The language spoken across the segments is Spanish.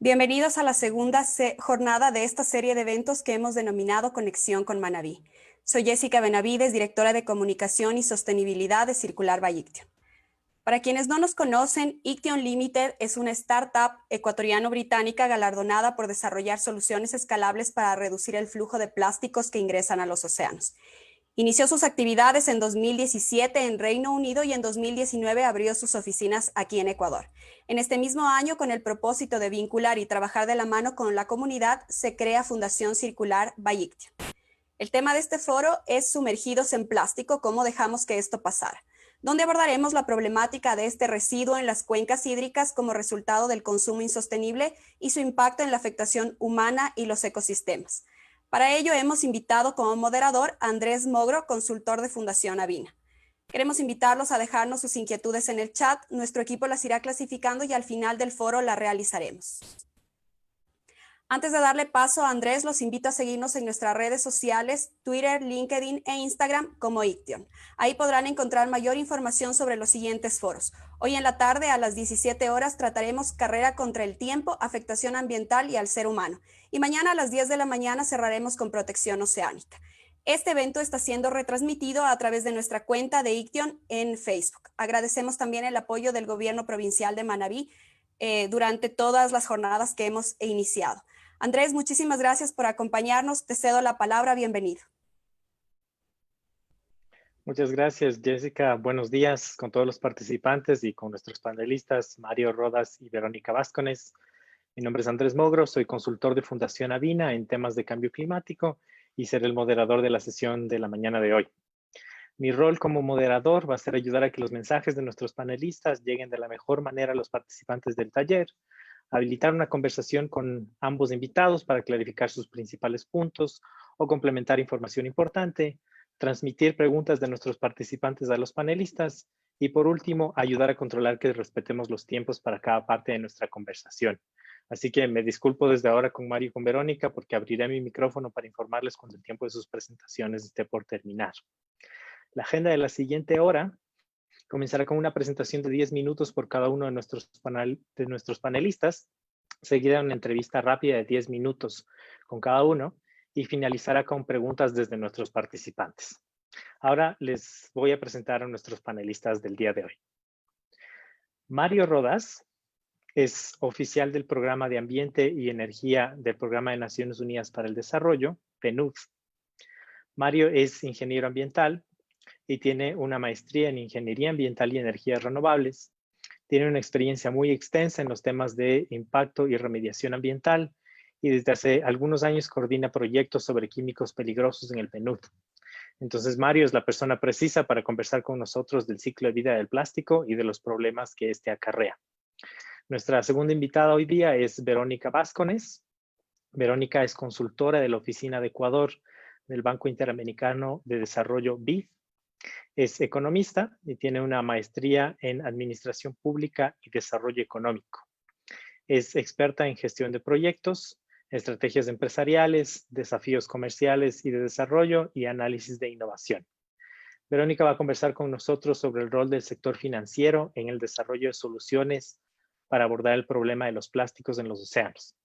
Bienvenidos a la segunda jornada de esta serie de eventos que hemos denominado Conexión con Manabí. Soy Jessica Benavides, directora de Comunicación y Sostenibilidad de Circular by Iction. Para quienes no nos conocen, Iction Limited es una startup ecuatoriano-británica galardonada por desarrollar soluciones escalables para reducir el flujo de plásticos que ingresan a los océanos. Inició sus actividades en 2017 en Reino Unido y en 2019 abrió sus oficinas aquí en Ecuador. En este mismo año, con el propósito de vincular y trabajar de la mano con la comunidad, se crea Fundación Circular by Iction. El tema de este foro es Sumergidos en plástico, ¿cómo dejamos que esto pasara?, donde abordaremos la problemática de este residuo en las cuencas hídricas como resultado del consumo insostenible y su impacto en la afectación humana y los ecosistemas. Para ello hemos invitado como moderador a Andrés Mogro, consultor de Fundación Avina. Queremos invitarlos a dejarnos sus inquietudes en el chat, nuestro equipo las irá clasificando y al final del foro las realizaremos. Antes de darle paso a Andrés, los invito a seguirnos en nuestras redes sociales, Twitter, LinkedIn e Instagram como Iction. Ahí podrán encontrar mayor información sobre los siguientes foros. Hoy en la tarde a las 17 horas trataremos carrera contra el tiempo, afectación ambiental y al ser humano. Y mañana a las 10 de la mañana cerraremos con protección oceánica. Este evento está siendo retransmitido a través de nuestra cuenta de Iction en Facebook. Agradecemos también el apoyo del Gobierno Provincial de Manabí durante todas las jornadas que hemos iniciado. Andrés, muchísimas gracias por acompañarnos. Te cedo la palabra. Bienvenido. Muchas gracias, Jessica. Buenos días con todos los participantes y con nuestros panelistas, Mario Rodas y Verónica Vázquez. Mi nombre es Andrés Mogro, soy consultor de Fundación Avina en temas de cambio climático y seré el moderador de la sesión de la mañana de hoy. Mi rol como moderador va a ser ayudar a que los mensajes de nuestros panelistas lleguen de la mejor manera a los participantes del taller, habilitar una conversación con ambos invitados para clarificar sus principales puntos o complementar información importante, transmitir preguntas de nuestros participantes a los panelistas y, por último, ayudar a controlar que respetemos los tiempos para cada parte de nuestra conversación. Así que me disculpo desde ahora con Mario y con Verónica porque abriré mi micrófono para informarles cuando el tiempo de sus presentaciones esté por terminar. La agenda de la siguiente hora comenzará con una presentación de 10 minutos por cada uno de nuestros panelistas, seguida de una entrevista rápida de 10 minutos con cada uno y finalizará con preguntas desde nuestros participantes. Ahora les voy a presentar a nuestros panelistas del día de hoy. Mario Rodas es oficial del Programa de Ambiente y Energía del Programa de Naciones Unidas para el Desarrollo, PNUD. Mario es ingeniero ambiental y tiene una maestría en Ingeniería Ambiental y Energías Renovables. Tiene una experiencia muy extensa en los temas de impacto y remediación ambiental y desde hace algunos años coordina proyectos sobre químicos peligrosos en el PNUD. Entonces, Mario es la persona precisa para conversar con nosotros del ciclo de vida del plástico y de los problemas que este acarrea. Nuestra segunda invitada hoy día es Verónica Vázquez. Verónica es consultora de la Oficina de Ecuador del Banco Interamericano de Desarrollo BID. Es economista y tiene una maestría en Administración Pública y Desarrollo Económico. Es experta en gestión de proyectos, estrategias empresariales, desafíos comerciales y de desarrollo y análisis de innovación. Verónica va a conversar con nosotros sobre el rol del sector financiero en el desarrollo de soluciones para abordar el problema de los plásticos en los océanos.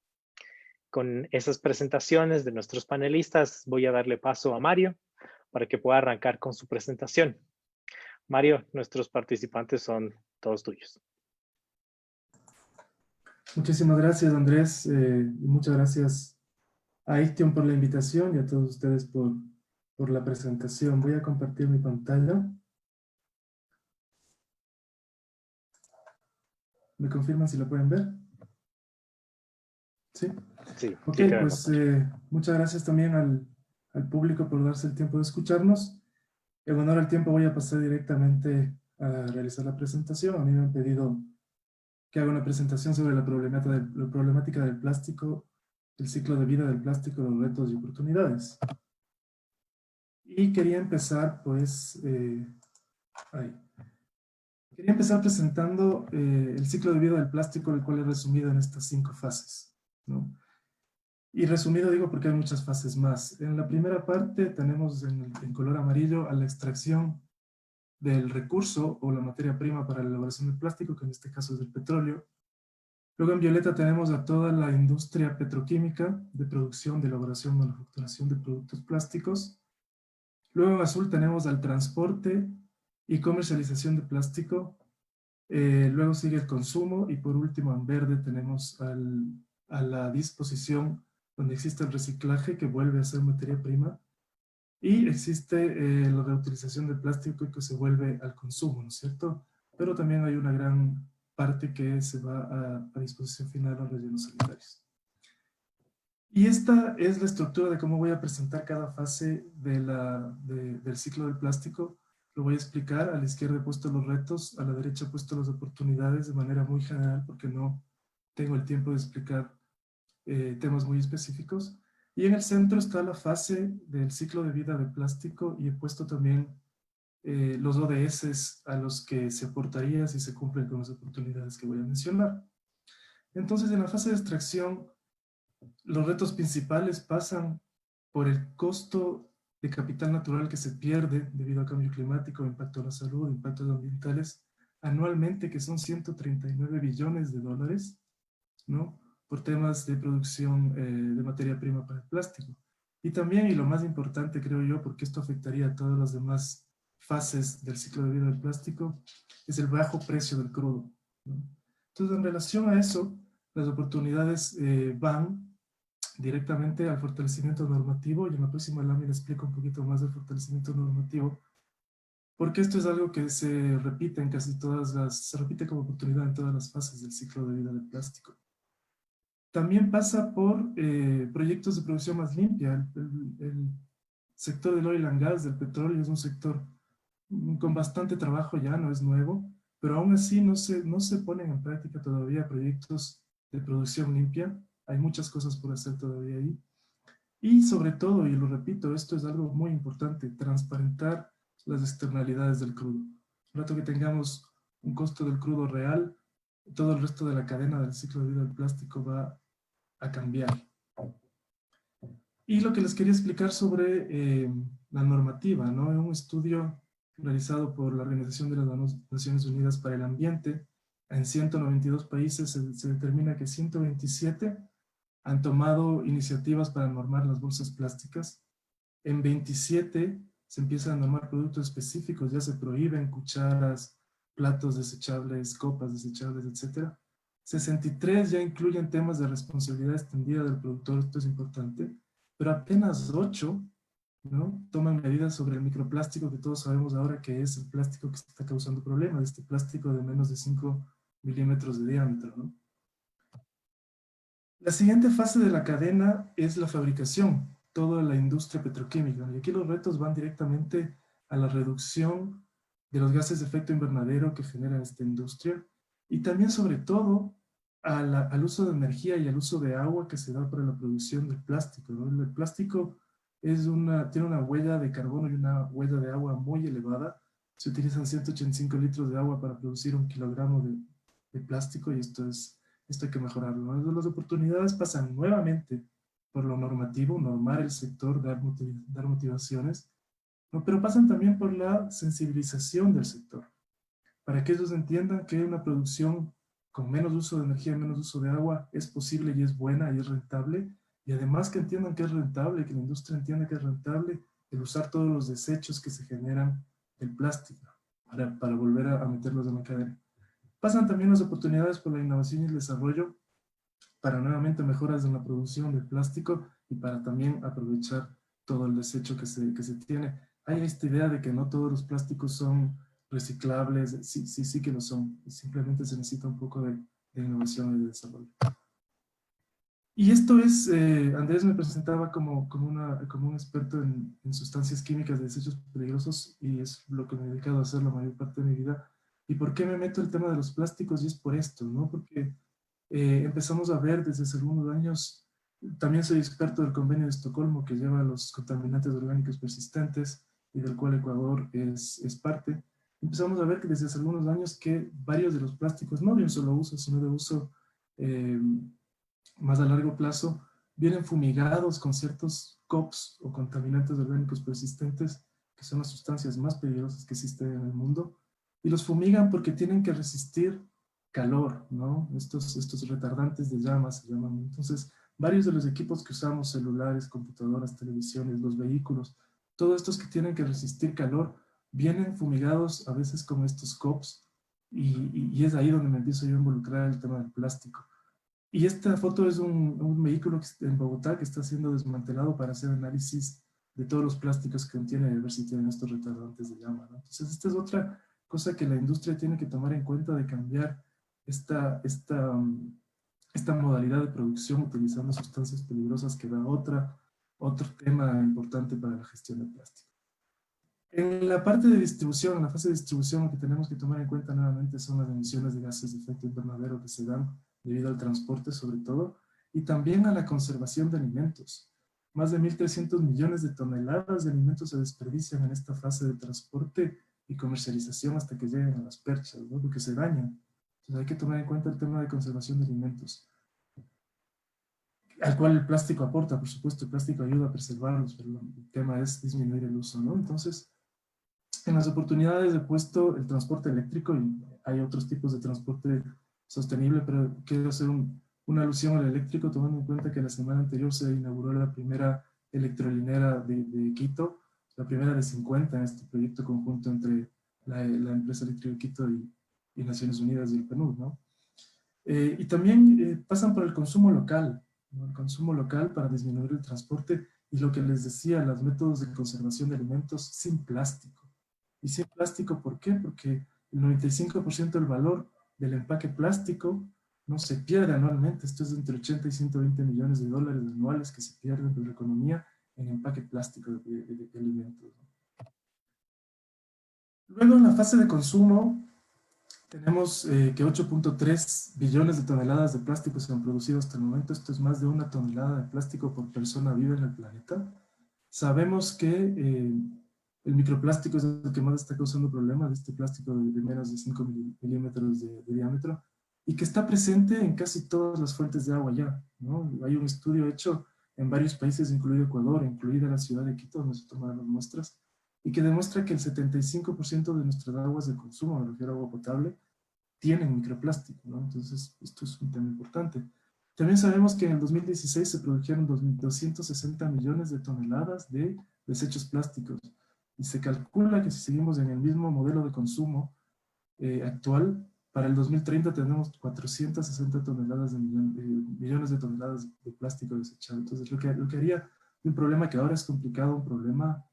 Con esas presentaciones de nuestros panelistas, voy a darle paso a Mario para que pueda arrancar con su presentación. Mario, nuestros participantes son todos tuyos. Muchísimas gracias, Andrés. Muchas gracias a Iction por la invitación y a todos ustedes por la presentación. Voy a compartir mi pantalla. ¿Me confirman si lo pueden ver? ¿Sí? Sí, Ok, sí, pues muchas gracias también al público por darse el tiempo de escucharnos. En honor al tiempo voy a pasar directamente a realizar la presentación. A mí me han pedido que haga una presentación sobre la problemática del plástico, el ciclo de vida del plástico, los retos y oportunidades. Y quería empezar, pues, quería empezar presentando el ciclo de vida del plástico, el cual he resumido en estas 5 fases, ¿no? Y resumido digo porque hay muchas fases más. En la primera parte tenemos en color amarillo a la extracción del recurso o la materia prima para la elaboración del plástico, que en este caso es el petróleo. Luego en violeta tenemos a toda la industria petroquímica de producción, de elaboración, manufacturación de productos plásticos. Luego en azul tenemos al transporte y comercialización de plástico. Luego sigue el consumo y por último en verde tenemos a la disposición donde existe el reciclaje que vuelve a ser materia prima y existe la reutilización del plástico que se vuelve al consumo, ¿no es cierto? Pero también hay una gran parte que se va a disposición final a rellenos sanitarios. Y esta es la estructura de cómo voy a presentar cada fase del ciclo del plástico. Lo voy a explicar. A la izquierda he puesto los retos, a la derecha he puesto las oportunidades de manera muy general porque no tengo el tiempo de explicar temas muy específicos. Y en el centro está la fase del ciclo de vida del plástico y he puesto también los ODS a los que se aportaría si se cumplen con las oportunidades que voy a mencionar. Entonces, en la fase de extracción, los retos principales pasan por el costo de capital natural que se pierde debido al cambio climático, impacto a la salud, impactos ambientales, anualmente, que son 139 billones de dólares, ¿no? Por temas de producción de materia prima para el plástico. Y también, y lo más importante creo yo, porque esto afectaría a todas las demás fases del ciclo de vida del plástico, es el bajo precio del crudo, ¿no? Entonces, en relación a eso, las oportunidades van directamente al fortalecimiento normativo, y en la próxima lámina explico un poquito más del fortalecimiento normativo, porque esto es algo que se repite en casi se repite como oportunidad en todas las fases del ciclo de vida del plástico. También pasa por proyectos de producción más limpia. El sector del oil and gas, del petróleo, es un sector con bastante trabajo ya, no es nuevo, pero aún así no se ponen en práctica todavía proyectos de producción limpia. Hay muchas cosas por hacer todavía ahí. Y sobre todo, y lo repito, esto es algo muy importante, transparentar las externalidades del crudo. Un rato que tengamos un costo del crudo real, todo el resto de la cadena del ciclo de vida del plástico va a cambiar. Y lo que les quería explicar sobre la normativa, ¿no? En un estudio realizado por la Organización de las Naciones Unidas para el Ambiente, en 192 países se determina que 127 han tomado iniciativas para normar las bolsas plásticas. En 27 se empiezan a normar productos específicos, ya se prohíben cucharas, platos desechables, copas desechables, etc. 63 ya incluyen temas de responsabilidad extendida del productor, esto es importante, pero apenas 8, ¿no?, toman medidas sobre el microplástico, que todos sabemos ahora que es el plástico que está causando problemas, este plástico de menos de 5 milímetros de diámetro, ¿no? La siguiente fase de la cadena es la fabricación, toda la industria petroquímica. Y aquí los retos van directamente a la reducción de los gases de efecto invernadero que genera esta industria y también, sobre todo, al uso de energía y al uso de agua que se da para la producción del plástico, ¿no? El plástico tiene una huella de carbono y una huella de agua muy elevada. Se utilizan 185 litros de agua para producir 1 kilogramo de plástico y esto hay que mejorarlo, ¿no? Las oportunidades pasan nuevamente por lo normativo, normar el sector, dar motivaciones, ¿no? Pero pasan también por la sensibilización del sector, para que ellos entiendan que una producción con menos uso de energía, menos uso de agua, es posible y es buena y es rentable, y además que entiendan que es rentable, que la industria entienda que es rentable el usar todos los desechos que se generan del plástico para volver a meterlos en la cadena. Pasan también las oportunidades por la innovación y el desarrollo para nuevamente mejoras en la producción del plástico y para también aprovechar todo el desecho que se tiene. Hay esta idea de que no todos los plásticos son reciclables. Sí que lo son. Simplemente se necesita un poco de innovación y de desarrollo. Y esto es, Andrés me presentaba como un experto en sustancias químicas de desechos peligrosos y es lo que me he dedicado a hacer la mayor parte de mi vida. ¿Y por qué me meto el tema de los plásticos? Y es por esto, ¿no? Porque empezamos a ver desde hace algunos años, también soy experto del convenio de Estocolmo que lleva los contaminantes orgánicos persistentes y del cual Ecuador es parte. Empezamos a ver que desde hace algunos años que varios de los plásticos, no de un solo uso, sino de uso más a largo plazo, vienen fumigados con ciertos COPs o contaminantes orgánicos persistentes, que son las sustancias más peligrosas que existen en el mundo, y los fumigan porque tienen que resistir calor, ¿no? Estos retardantes de llama se llaman. Entonces, varios de los equipos que usamos, celulares, computadoras, televisiones, los vehículos, todos estos que tienen que resistir calor, vienen fumigados a veces con estos COPs y es ahí donde me empiezo yo a involucrar el tema del plástico. Y esta foto es un vehículo en Bogotá que está siendo desmantelado para hacer análisis de todos los plásticos que contiene y ver si tienen estos retardantes de llama, ¿no? Entonces, esta es otra cosa que la industria tiene que tomar en cuenta de cambiar esta modalidad de producción utilizando sustancias peligrosas que da otro tema importante para la gestión de plástico. En la parte de distribución, en la fase de distribución, lo que tenemos que tomar en cuenta nuevamente son las emisiones de gases de efecto invernadero que se dan debido al transporte sobre todo, y también a la conservación de alimentos. Más de 1.300 millones de toneladas de alimentos se desperdician en esta fase de transporte y comercialización hasta que lleguen a las perchas, ¿no? Porque se dañan. Entonces hay que tomar en cuenta el tema de conservación de alimentos, al cual el plástico aporta, por supuesto, el plástico ayuda a preservarlos, pero el tema es disminuir el uso, ¿no? Entonces, en las oportunidades he puesto el transporte eléctrico y hay otros tipos de transporte sostenible, pero quiero hacer una alusión al eléctrico, tomando en cuenta que la semana anterior se inauguró la primera electrolinera de Quito, la primera de 50 en este proyecto conjunto entre la empresa eléctrica de Quito y Naciones Unidas y el PNUD, ¿no? Y también pasan por el consumo local, ¿no? El consumo local para disminuir el transporte y lo que les decía, los métodos de conservación de alimentos sin plástico. Y sin plástico, ¿por qué? Porque el 95% del valor del empaque plástico no se pierde anualmente. Esto es entre 80 y 120 millones de dólares anuales que se pierden por la economía en empaque plástico de alimentos. Luego, en la fase de consumo, tenemos que 8.3 billones de toneladas de plástico se han producido hasta el momento. Esto es más de 1 tonelada de plástico por persona viva en el planeta. Sabemos que el microplástico es el que más está causando problemas, este plástico de menos de 5 milímetros de diámetro, y que está presente en casi todas las fuentes de agua ya, ¿no? Hay un estudio hecho en varios países, incluido Ecuador, incluida la ciudad de Quito, donde se tomaron las muestras, y que demuestra que el 75% de nuestras aguas de consumo, me refiero a agua potable, tienen microplástico, ¿no? Entonces, esto es un tema importante. También sabemos que en el 2016 se produjeron 260 millones de toneladas de desechos plásticos, y se calcula que si seguimos en el mismo modelo de consumo actual, para el 2030 tenemos 460 toneladas millones de toneladas de plástico desechado. Entonces, lo que haría de un problema que ahora es complicado, un problema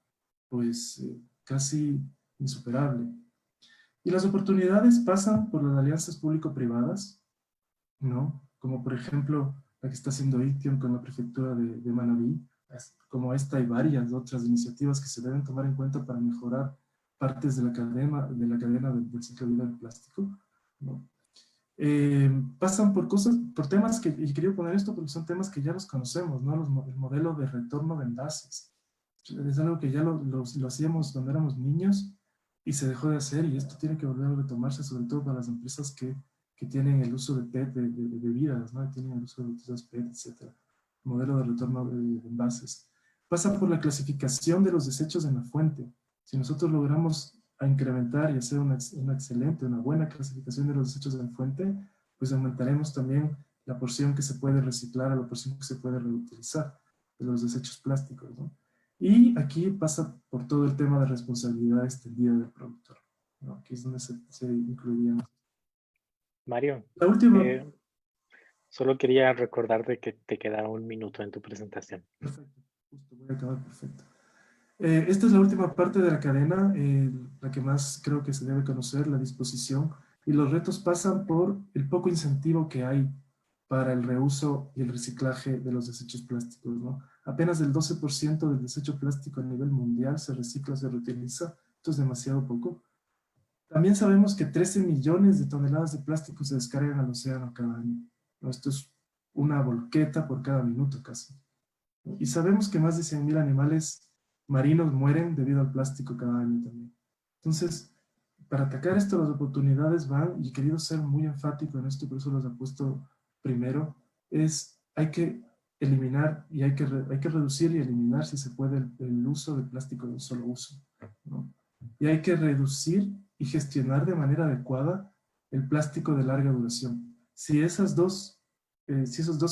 pues casi insuperable. Y las oportunidades pasan por las alianzas público-privadas, ¿no? Como por ejemplo la que está haciendo ICTION con la prefectura de Manabí, como esta y varias otras iniciativas que se deben tomar en cuenta para mejorar partes de la cadena del ciclo de vida del plástico, ¿no? Pasan por cosas, por temas que, y quería poner esto porque son temas que ya los conocemos, ¿no? El modelo de retorno de envases. Es algo que ya lo hacíamos cuando éramos niños y se dejó de hacer, y esto tiene que volver a retomarse, sobre todo para las empresas que tienen el uso de PET, de bebidas, ¿no? Tienen el uso de botellas PET, etc. Modelo de retorno de envases. Pasa por la clasificación de los desechos en la fuente. Si nosotros logramos incrementar y hacer una excelente, una buena clasificación de los desechos en fuente, pues aumentaremos también la porción que se puede reciclar a la porción que se puede reutilizar de los desechos plásticos, ¿no? Y aquí pasa por todo el tema de responsabilidad extendida del productor, ¿no? Aquí es donde se incluirían. Mario, La última. solo quería recordarte que te queda 1 minuto en tu presentación. Perfecto, justo voy a acabar, perfecto. Esta es la última parte de la cadena, la que más creo que se debe conocer, la disposición, y los retos pasan por el poco incentivo que hay para el reuso y el reciclaje de los desechos plásticos, ¿no? Apenas el 12% del desecho plástico a nivel mundial se recicla, se reutiliza. Esto es demasiado poco. También sabemos que 13 millones de toneladas de plástico se descargan al océano cada año, ¿no? Esto es una volqueta por cada minuto casi. Y sabemos que más de 100.000 animales marinos mueren debido al plástico cada año también. Entonces, para atacar esto, las oportunidades van, y he querido ser muy enfático en esto, por eso los he puesto primero, hay que eliminar y hay que reducir y eliminar, si se puede, el uso de plástico de un solo uso, ¿no? Y hay que reducir y gestionar de manera adecuada el plástico de larga duración. Si esos dos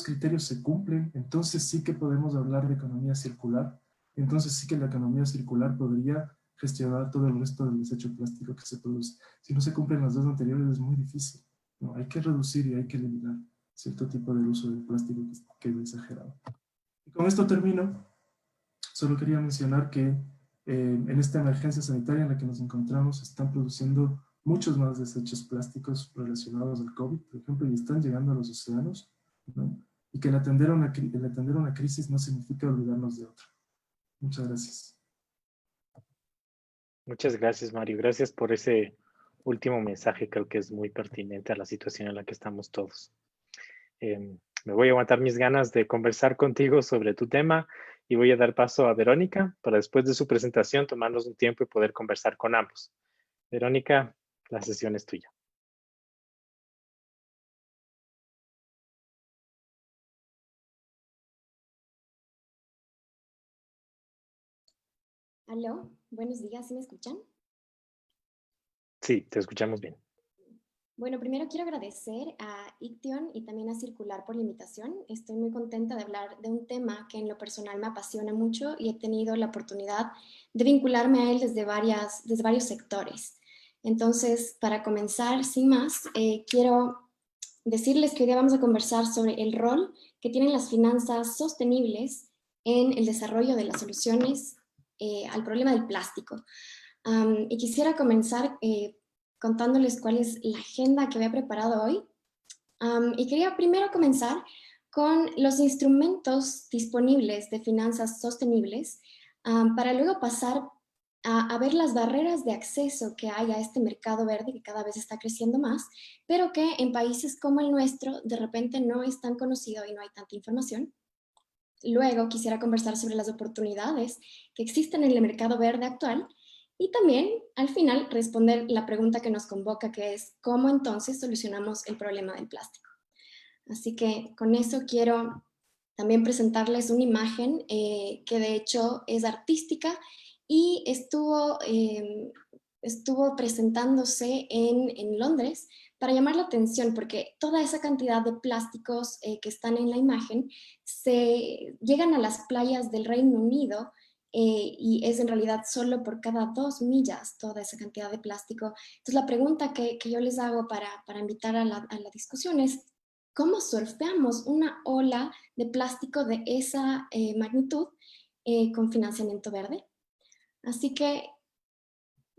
criterios se cumplen, entonces sí que podemos hablar de economía circular. Entonces sí que la economía circular podría gestionar todo el resto del desecho plástico que se produce. Si no se cumplen las dos anteriores es muy difícil, ¿no? Hay que reducir y hay que eliminar cierto tipo de uso del plástico que es exagerado. Y con esto termino. Solo quería mencionar que en esta emergencia sanitaria en la que nos encontramos se están produciendo muchos más desechos plásticos relacionados al COVID, por ejemplo, y están llegando a los océanos, ¿no? Y que el atender una crisis no significa olvidarnos de otra. Muchas gracias. Muchas gracias, Mario. Gracias por ese último mensaje. Creo que es muy pertinente a la situación en la que estamos todos. Me voy a aguantar mis ganas de conversar contigo sobre tu tema y voy a dar paso a Verónica para después de su presentación tomarnos un tiempo y poder conversar con ambos. Verónica, la sesión es tuya. Aló, buenos días, ¿sí me escuchan? Sí, te escuchamos bien. Bueno, primero quiero agradecer a ICTION y también a Circular por la invitación. Estoy muy contenta de hablar de un tema que en lo personal me apasiona mucho y he tenido la oportunidad de vincularme a él desde varios sectores. Entonces, para comenzar, sin más, quiero decirles que hoy día vamos a conversar sobre el rol que tienen las finanzas sostenibles en el desarrollo de las soluciones al problema del plástico. Y quisiera comenzar contándoles cuál es la agenda que había preparado hoy. Y quería primero comenzar con los instrumentos disponibles de finanzas sostenibles para luego pasar a ver las barreras de acceso que hay a este mercado verde que cada vez está creciendo más, pero que en países como el nuestro de repente no es tan conocido y no hay tanta información. Luego quisiera conversar sobre las oportunidades que existen en el mercado verde actual y también, al final, responder la pregunta que nos convoca, que es ¿cómo entonces solucionamos el problema del plástico? Así que con eso quiero también presentarles una imagen que de hecho es artística y estuvo presentándose en Londres para llamar la atención, porque toda esa cantidad de plásticos que están en la imagen se llegan a las playas del Reino Unido y es en realidad solo por cada 2 millas toda esa cantidad de plástico. Entonces la pregunta que yo les hago para invitar a la discusión es ¿cómo surfeamos una ola de plástico de esa magnitud con financiamiento verde? Así que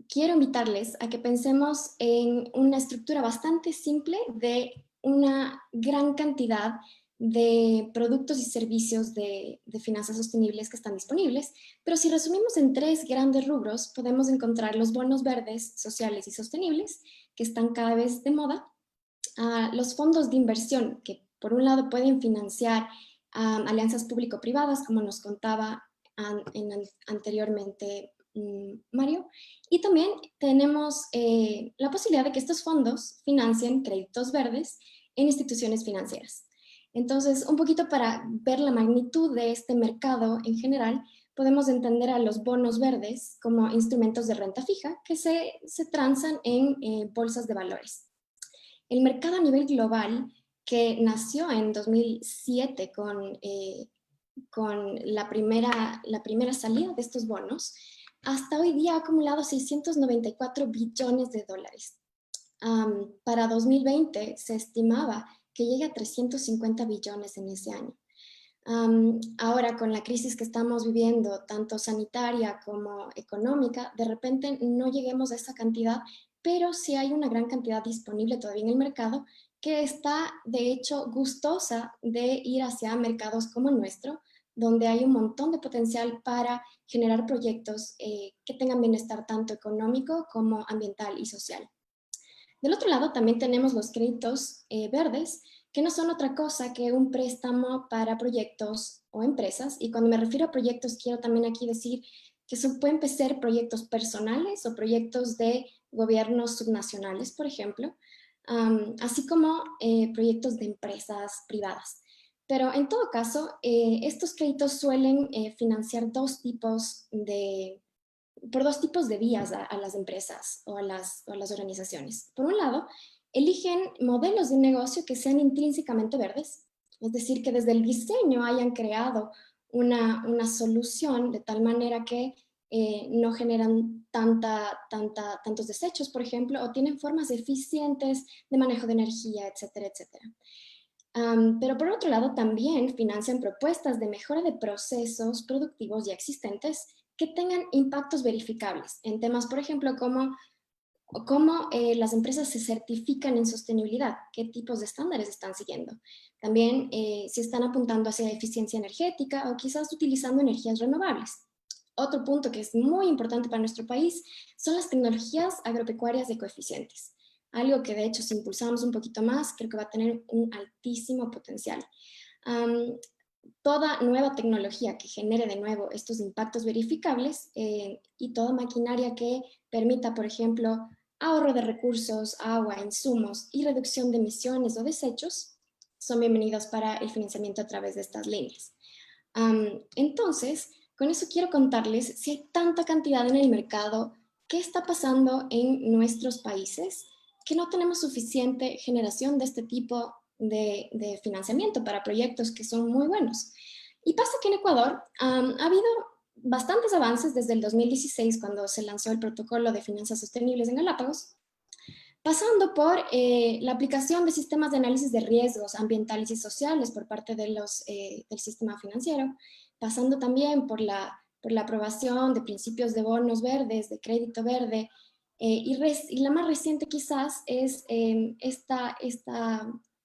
quiero invitarles a que pensemos en una estructura bastante simple de una gran cantidad de productos y servicios de finanzas sostenibles que están disponibles, pero si resumimos en 3 grandes rubros, podemos encontrar los bonos verdes, sociales y sostenibles, que están cada vez de moda, los fondos de inversión, que por un lado pueden financiar alianzas público-privadas, como nos contaba anteriormente Mario, y también tenemos la posibilidad de que estos fondos financien créditos verdes en instituciones financieras. Entonces, un poquito para ver la magnitud de este mercado en general, podemos entender a los bonos verdes como instrumentos de renta fija que se transan en bolsas de valores. El mercado a nivel global, que nació en 2007 con la primera salida de estos bonos, hasta hoy día ha acumulado 694 billones de dólares. Para 2020 se estimaba que llegue a 350 billones en ese año. Ahora, con la crisis que estamos viviendo, tanto sanitaria como económica, de repente no lleguemos a esa cantidad, pero sí hay una gran cantidad disponible todavía en el mercado que está, de hecho, gustosa de ir hacia mercados como el nuestro, donde hay un montón de potencial para generar proyectos que tengan bienestar tanto económico como ambiental y social. Del otro lado, también tenemos los créditos verdes, que no son otra cosa que un préstamo para proyectos o empresas. Y cuando me refiero a proyectos, quiero también aquí decir que pueden ser proyectos personales o proyectos de gobiernos subnacionales, por ejemplo, así como proyectos de empresas privadas. Pero en todo caso, estos créditos suelen financiar por dos tipos de vías a las empresas o a las organizaciones. Por un lado, eligen modelos de negocio que sean intrínsecamente verdes, es decir, que desde el diseño hayan creado una solución de tal manera que no generan tantos desechos, por ejemplo, o tienen formas eficientes de manejo de energía, etcétera, etcétera. Pero por otro lado, también financian propuestas de mejora de procesos productivos ya existentes que tengan impactos verificables en temas, por ejemplo, como cómo las empresas se certifican en sostenibilidad, qué tipos de estándares están siguiendo. También si están apuntando hacia eficiencia energética o quizás utilizando energías renovables. Otro punto que es muy importante para nuestro país son las tecnologías agropecuarias de coeficientes. Algo que de hecho si impulsamos un poquito más, creo que va a tener un altísimo potencial. Toda nueva tecnología que genere de nuevo estos impactos verificables y toda maquinaria que permita, por ejemplo, ahorro de recursos, agua, insumos y reducción de emisiones o desechos, son bienvenidos para el financiamiento a través de estas líneas. Entonces, con eso quiero contarles si hay tanta cantidad en el mercado, qué está pasando en nuestros países, que no tenemos suficiente generación de este tipo de financiamiento para proyectos que son muy buenos. Y pasa que en Ecuador ha habido bastantes avances desde el 2016, cuando se lanzó el protocolo de finanzas sostenibles en Galápagos, pasando por la aplicación de sistemas de análisis de riesgos ambientales y sociales por parte de del sistema financiero, pasando también por la aprobación de principios de bonos verdes, de crédito verde, y la más reciente quizás es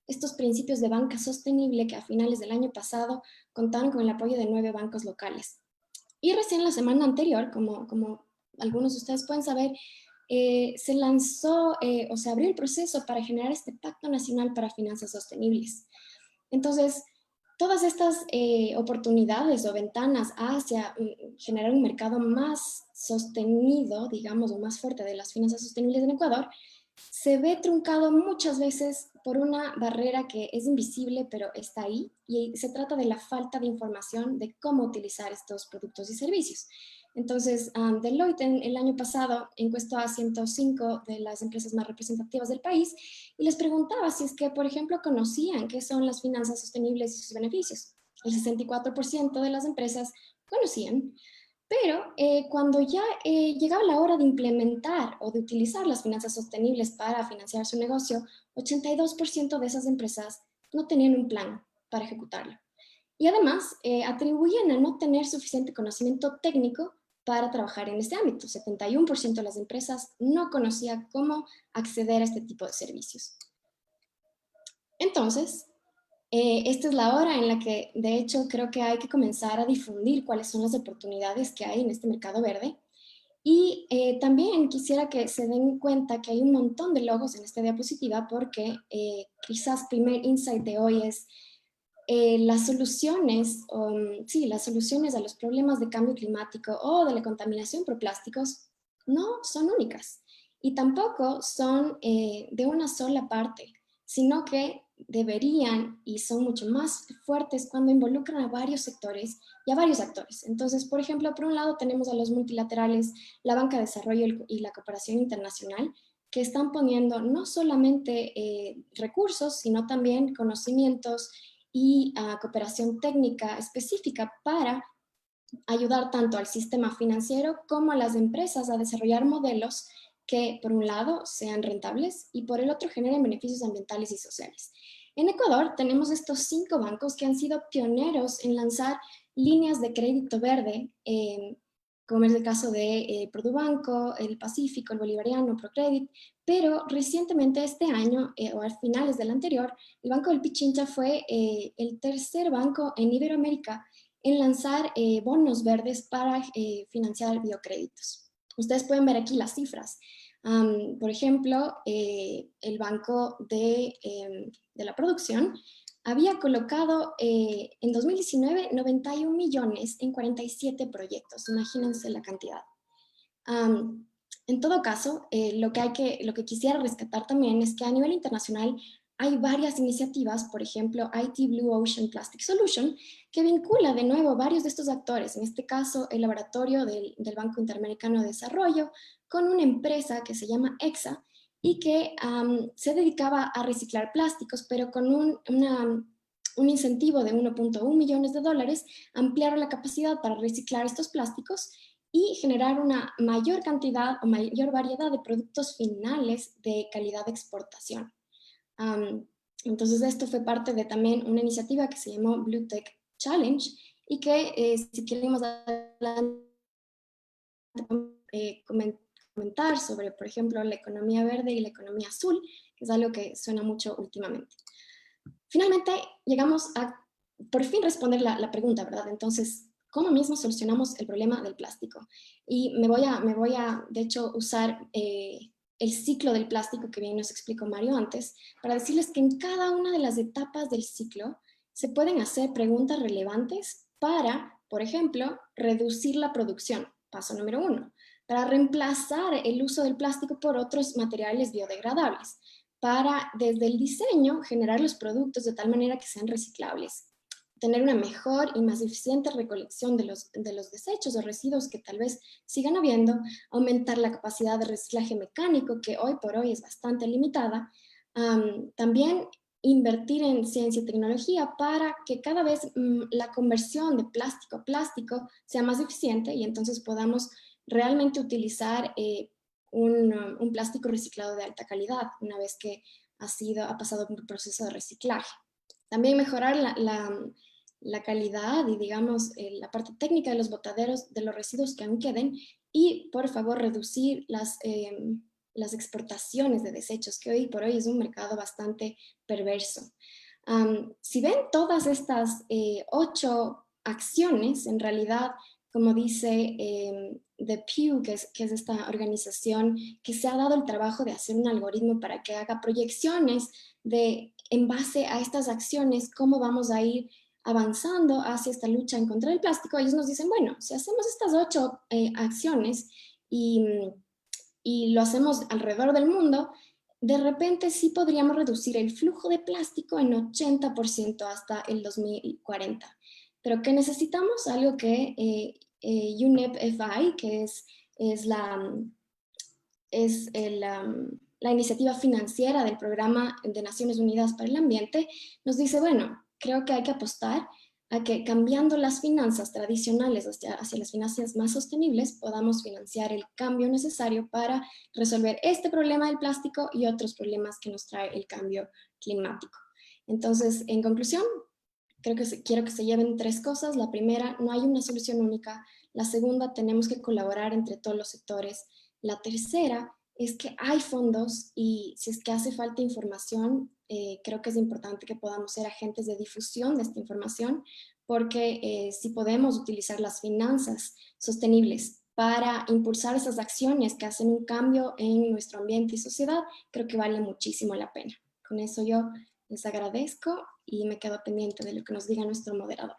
estos principios de banca sostenible que a finales del año pasado contaron con el apoyo de 9 bancos locales. Y recién la semana anterior, como algunos de ustedes pueden saber, se lanzó o se abrió el proceso para generar este Pacto Nacional para Finanzas Sostenibles. Entonces, todas estas oportunidades o ventanas hacia generar un mercado más sostenido, digamos, o más fuerte de las finanzas sostenibles en Ecuador, se ve truncado muchas veces por una barrera que es invisible, pero está ahí, y se trata de la falta de información de cómo utilizar estos productos y servicios. Entonces, Deloitte el año pasado encuestó a 105 de las empresas más representativas del país y les preguntaba si es que, por ejemplo, conocían qué son las finanzas sostenibles y sus beneficios. El 64% de las empresas conocían, pero cuando ya llegaba la hora de implementar o de utilizar las finanzas sostenibles para financiar su negocio, 82% de esas empresas no tenían un plan para ejecutarlo. Y además atribuían a no tener suficiente conocimiento técnico para trabajar en este ámbito. 71% de las empresas no conocía cómo acceder a este tipo de servicios. Entonces, esta es la hora en la que, de hecho, creo que hay que comenzar a difundir cuáles son las oportunidades que hay en este mercado verde. Y también quisiera que se den cuenta que hay un montón de logos en esta diapositiva porque quizás primer insight de hoy es las soluciones a los problemas de cambio climático o de la contaminación por plásticos no son únicas y tampoco son de una sola parte, sino que deberían y son mucho más fuertes cuando involucran a varios sectores y a varios actores. Entonces, por ejemplo, por un lado tenemos a los multilaterales, la banca de desarrollo y la cooperación internacional, que están poniendo no solamente recursos, sino también conocimientos y cooperación técnica específica para ayudar tanto al sistema financiero como a las empresas a desarrollar modelos que por un lado sean rentables y por el otro generen beneficios ambientales y sociales. En Ecuador tenemos estos 5 bancos que han sido pioneros en lanzar líneas de crédito verde, como es el caso de Produbanco, el Pacífico, el Bolivariano, Procredit, pero recientemente este año, o a finales del anterior, el Banco del Pichincha fue el tercer banco en Iberoamérica en lanzar bonos verdes para financiar biocréditos. Ustedes pueden ver aquí las cifras. Por ejemplo, el Banco de la Producción había colocado en 2019 91 millones en 47 proyectos. Imagínense la cantidad. En todo caso, lo que quisiera rescatar también es que a nivel internacional hay varias iniciativas, por ejemplo, IT Blue Ocean Plastic Solution, que vincula de nuevo varios de estos actores, en este caso el laboratorio del Banco Interamericano de Desarrollo, con una empresa que se llama EXA, y que se dedicaba a reciclar plásticos, pero con un incentivo de 1.1 millones de dólares, ampliaron la capacidad para reciclar estos plásticos y generar una mayor cantidad o mayor variedad de productos finales de calidad de exportación. Entonces esto fue parte de también una iniciativa que se llamó Blue Tech Challenge y que si queremos adelante comentar sobre, por ejemplo, la economía verde y la economía azul, que es algo que suena mucho últimamente. Finalmente, llegamos a, por fin, responder la pregunta, ¿verdad? Entonces, ¿cómo mismo solucionamos el problema del plástico? Y me voy a de hecho, usar el ciclo del plástico que bien nos explicó Mario antes, para decirles que en cada una de las etapas del ciclo se pueden hacer preguntas relevantes para, por ejemplo, reducir la producción, paso número 1, para reemplazar el uso del plástico por otros materiales biodegradables, para desde el diseño generar los productos de tal manera que sean reciclables, tener una mejor y más eficiente recolección de los desechos o residuos que tal vez sigan habiendo, aumentar la capacidad de reciclaje mecánico que hoy por hoy es bastante limitada, también invertir en ciencia y tecnología para que cada vez la conversión de plástico a plástico sea más eficiente y entonces podamos realmente utilizar un plástico reciclado de alta calidad una vez que ha pasado por un proceso de reciclaje. También mejorar la calidad y, digamos, la parte técnica de los botaderos, de los residuos que aún queden, y, por favor, reducir las exportaciones de desechos, que hoy por hoy es un mercado bastante perverso. Si ven todas estas 8 acciones, en realidad, como dice The Pew, que es esta organización que se ha dado el trabajo de hacer un algoritmo para que haga proyecciones de, en base a estas acciones, cómo vamos a ir avanzando hacia esta lucha en contra del plástico. Ellos nos dicen, bueno, si hacemos estas 8 acciones y lo hacemos alrededor del mundo, de repente sí podríamos reducir el flujo de plástico en 80% hasta el 2040. Pero ¿qué necesitamos? Algo que UNEP-FI, que es la iniciativa financiera del Programa de Naciones Unidas para el Ambiente, nos dice, bueno, creo que hay que apostar a que cambiando las finanzas tradicionales hacia las finanzas más sostenibles, podamos financiar el cambio necesario para resolver este problema del plástico y otros problemas que nos trae el cambio climático. Entonces, en conclusión, quiero que se lleven 3 cosas. La primera, no hay una solución única. La segunda, tenemos que colaborar entre todos los sectores. La tercera es que hay fondos y si es que hace falta información, creo que es importante que podamos ser agentes de difusión de esta información, porque si podemos utilizar las finanzas sostenibles para impulsar esas acciones que hacen un cambio en nuestro ambiente y sociedad, creo que vale muchísimo la pena. Con eso yo les agradezco y me quedo pendiente de lo que nos diga nuestro moderador.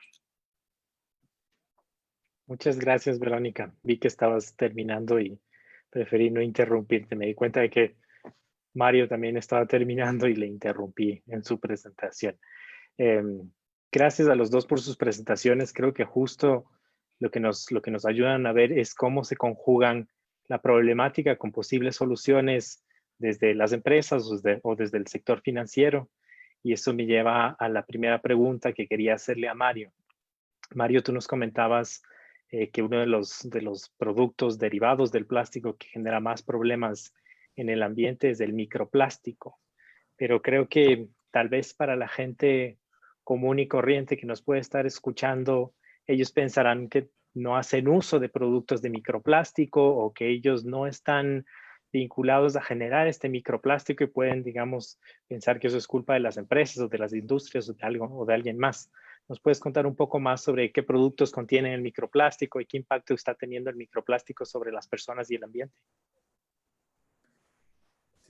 Muchas gracias, Verónica. Vi que estabas terminando y preferí no interrumpirte. Me di cuenta de que Mario también estaba terminando y le interrumpí en su presentación. Gracias a los dos por sus presentaciones. Creo que justo lo que nos ayudan a ver es cómo se conjugan la problemática con posibles soluciones desde las empresas o desde el sector financiero. Y eso me lleva a la primera pregunta que quería hacerle a Mario. Mario, tú nos comentabas que uno de los productos derivados del plástico que genera más problemas en el ambiente es el microplástico. Pero creo que tal vez para la gente común y corriente que nos puede estar escuchando, ellos pensarán que no hacen uso de productos de microplástico o que ellos no están vinculados a generar este microplástico y pueden, digamos, pensar que eso es culpa de las empresas o de las industrias o de alguien más. ¿Nos puedes contar un poco más sobre qué productos contienen el microplástico y qué impacto está teniendo el microplástico sobre las personas y el ambiente?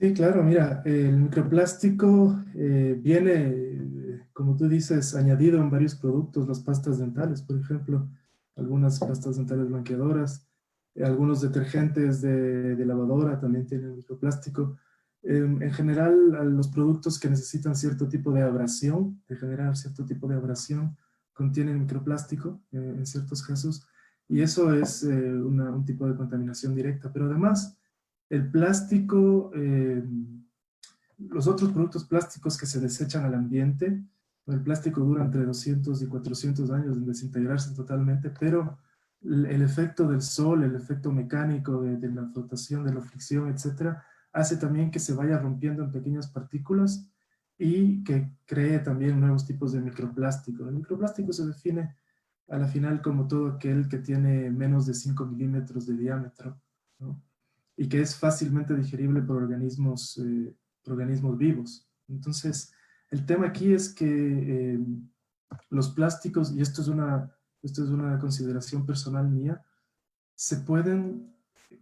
Sí, claro, mira, el microplástico viene, como tú dices, añadido en varios productos, las pastas dentales, por ejemplo, algunas pastas dentales blanqueadoras, algunos detergentes de lavadora también tienen microplástico. En general, a los productos que necesitan cierto tipo de abrasión, de generar cierto tipo de abrasión, contienen microplástico en ciertos casos, y eso es un tipo de contaminación directa, pero además El plástico, los otros productos plásticos que se desechan al ambiente, el plástico dura entre 200 y 400 años en desintegrarse totalmente, pero el efecto del sol, el efecto mecánico de la flotación, de la fricción, etcétera, hace también que se vaya rompiendo en pequeñas partículas y que cree también nuevos tipos de microplástico. El microplástico se define a la final como todo aquel que tiene menos de 5 milímetros de diámetro, ¿no? Y que es fácilmente digerible por organismos vivos. Entonces, el tema aquí es que los plásticos, y esto es una consideración personal mía, se pueden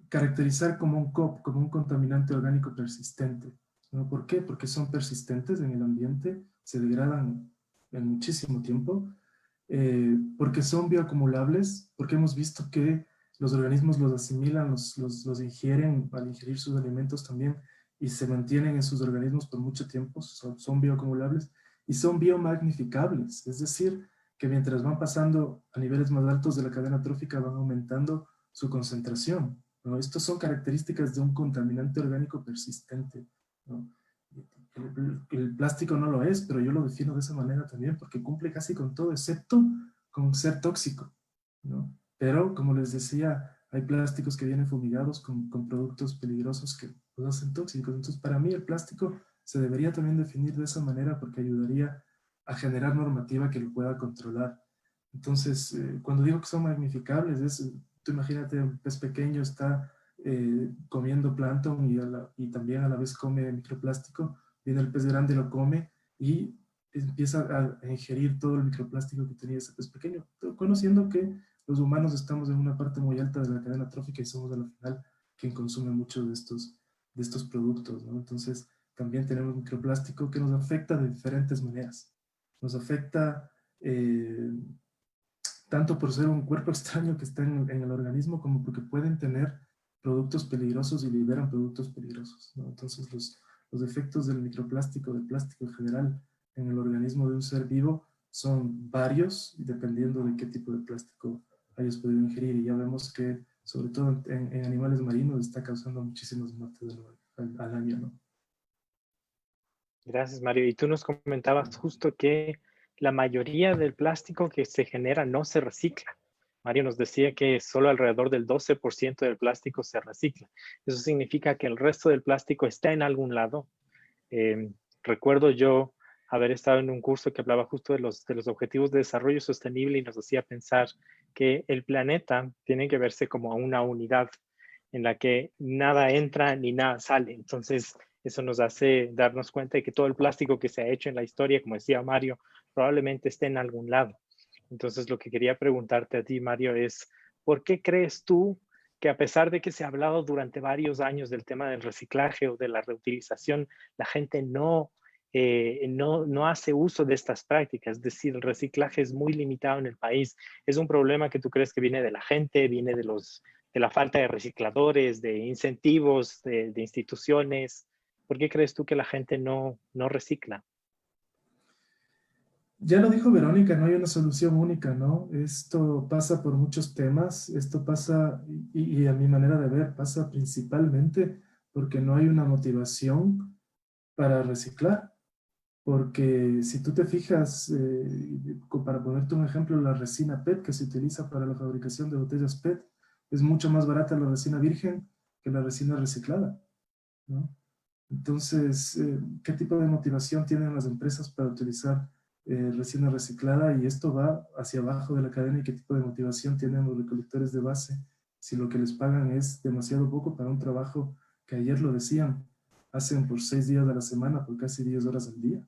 caracterizar como un COP, como un contaminante orgánico persistente, ¿no? ¿Por qué? Porque son persistentes en el ambiente, se degradan en muchísimo tiempo, porque son bioacumulables, porque hemos visto que los organismos los asimilan, los ingieren al ingerir sus alimentos también y se mantienen en sus organismos por mucho tiempo, son bioacumulables y son biomagnificables, es decir, que mientras van pasando a niveles más altos de la cadena trófica van aumentando su concentración, ¿no? Estas son características de un contaminante orgánico persistente, ¿no? El plástico no lo es, pero yo lo defino de esa manera también porque cumple casi con todo, excepto con ser tóxico, ¿no? Pero, como les decía, hay plásticos que vienen fumigados con productos peligrosos que los hacen tóxicos. Entonces, para mí el plástico se debería también definir de esa manera porque ayudaría a generar normativa que lo pueda controlar. Entonces, cuando digo que son magnificables, tú imagínate, un pez pequeño está comiendo plancton y también a la vez come microplástico, viene el pez grande, lo come y empieza a ingerir todo el microplástico que tenía ese pez pequeño, conociendo que los humanos estamos en una parte muy alta de la cadena trófica y somos a la final quien consume muchos de estos productos, ¿no? Entonces, también tenemos microplástico que nos afecta de diferentes maneras. Nos afecta tanto por ser un cuerpo extraño que está en el organismo como porque pueden tener productos peligrosos y liberan productos peligrosos, ¿no? Entonces, los efectos del microplástico, del plástico en general, en el organismo de un ser vivo son varios, dependiendo de qué tipo de plástico hayas podido ingerir. Y ya vemos que, sobre todo en animales marinos, está causando muchísimas muertes al año, ¿no? Gracias, Mario. Y tú nos comentabas justo que la mayoría del plástico que se genera no se recicla. Mario nos decía que solo alrededor del 12% del plástico se recicla. Eso significa que el resto del plástico está en algún lado. Recuerdo yo haber estado en un curso que hablaba justo de los objetivos de desarrollo sostenible y nos hacía pensar que el planeta tiene que verse como una unidad en la que nada entra ni nada sale. Entonces, eso nos hace darnos cuenta de que todo el plástico que se ha hecho en la historia, como decía Mario, probablemente esté en algún lado. Entonces, lo que quería preguntarte a ti, Mario, es, ¿por qué crees tú que a pesar de que se ha hablado durante varios años del tema del reciclaje o de la reutilización, la gente no hace uso de estas prácticas? Es decir, el reciclaje es muy limitado en el país. ¿Es un problema que tú crees que viene de la gente, viene de la falta de recicladores, de incentivos, de instituciones? ¿Por qué crees tú que la gente no recicla? Ya lo dijo Verónica, no hay una solución única, ¿no? Esto pasa por muchos temas, esto pasa, y a mi manera de ver, pasa principalmente porque no hay una motivación para reciclar. Porque si tú te fijas, para ponerte un ejemplo, la resina PET que se utiliza para la fabricación de botellas PET, es mucho más barata la resina virgen que la resina reciclada, ¿no? Entonces, ¿qué tipo de motivación tienen las empresas para utilizar resina reciclada? Y esto va hacia abajo de la cadena. ¿Y qué tipo de motivación tienen los recolectores de base si lo que les pagan es demasiado poco para un trabajo que ayer lo decían, hacen por 6 días a la semana, por casi 10 horas al día,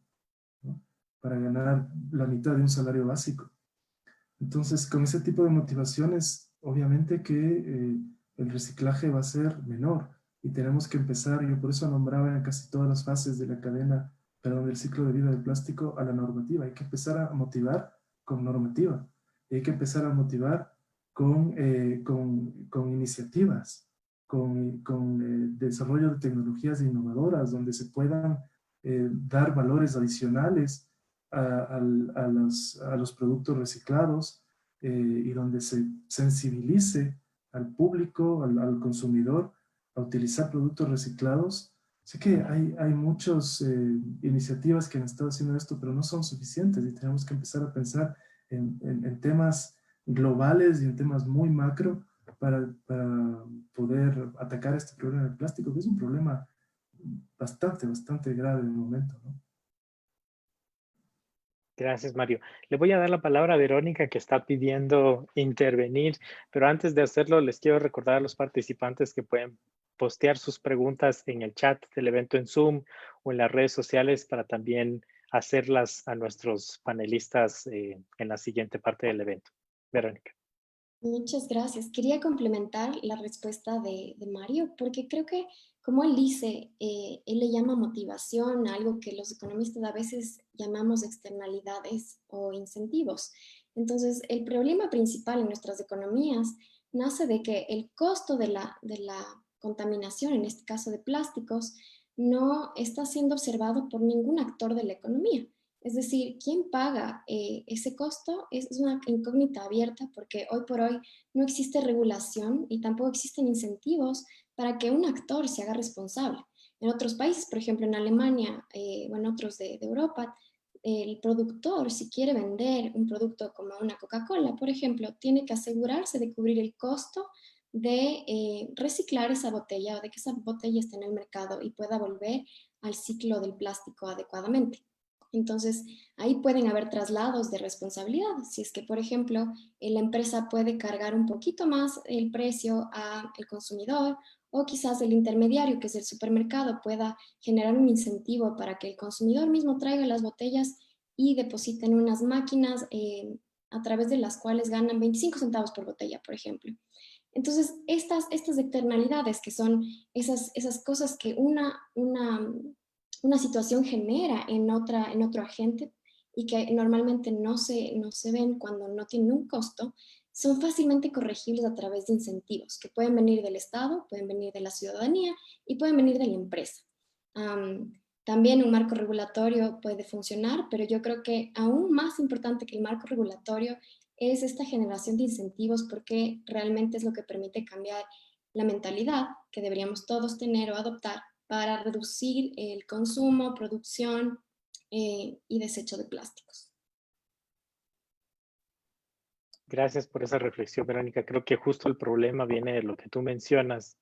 ¿no? Para ganar la mitad de un salario básico? Entonces, con ese tipo de motivaciones, obviamente que el reciclaje va a ser menor y tenemos que empezar, yo por eso nombraba en casi todas las fases de la cadena, perdón, del ciclo de vida del plástico, a la normativa. Hay que empezar a motivar con normativa. Y hay que empezar a motivar con iniciativas, con desarrollo de tecnologías innovadoras, donde se puedan dar valores adicionales a los productos reciclados, y donde se sensibilice al público, al consumidor, a utilizar productos reciclados. Sé que hay muchas iniciativas que han estado haciendo esto, pero no son suficientes y tenemos que empezar a pensar en temas globales y en temas muy macro para poder atacar este problema del plástico, que es un problema bastante grave en el momento, ¿no? Gracias, Mario. Le voy a dar la palabra a Verónica, que está pidiendo intervenir, pero antes de hacerlo, les quiero recordar a los participantes que pueden postear sus preguntas en el chat del evento en Zoom o en las redes sociales para también hacerlas a nuestros panelistas en la siguiente parte del evento. Verónica. Muchas gracias. Quería complementar la respuesta de Mario, porque creo que, como él dice, él le llama motivación a algo que los economistas a veces llamamos externalidades o incentivos. Entonces, el problema principal en nuestras economías nace de que el costo de la contaminación, en este caso de plásticos, no está siendo observado por ningún actor de la economía. Es decir, ¿quién paga ese costo? Es una incógnita abierta porque hoy por hoy no existe regulación y tampoco existen incentivos para que un actor se haga responsable. En otros países, por ejemplo en Alemania o en otros de Europa, el productor, si quiere vender un producto como una Coca-Cola, por ejemplo, tiene que asegurarse de cubrir el costo de reciclar esa botella o de que esa botella esté en el mercado y pueda volver al ciclo del plástico adecuadamente. Entonces, ahí pueden haber traslados de responsabilidad. Si es que, por ejemplo, la empresa puede cargar un poquito más el precio al consumidor, o quizás el intermediario, que es el supermercado, pueda generar un incentivo para que el consumidor mismo traiga las botellas y deposite en unas máquinas a través de las cuales ganan 25 centavos por botella, por ejemplo. Entonces, estas externalidades, que son esas cosas que una situación genera en otro agente y que normalmente no se ven cuando no tienen un costo, son fácilmente corregibles a través de incentivos que pueden venir del Estado, pueden venir de la ciudadanía y pueden venir de la empresa. También un marco regulatorio puede funcionar, pero yo creo que aún más importante que el marco regulatorio es esta generación de incentivos, porque realmente es lo que permite cambiar la mentalidad que deberíamos todos tener o adoptar para reducir el consumo, producción y desecho de plásticos. Gracias por esa reflexión, Verónica. Creo que justo el problema viene de lo que tú mencionas,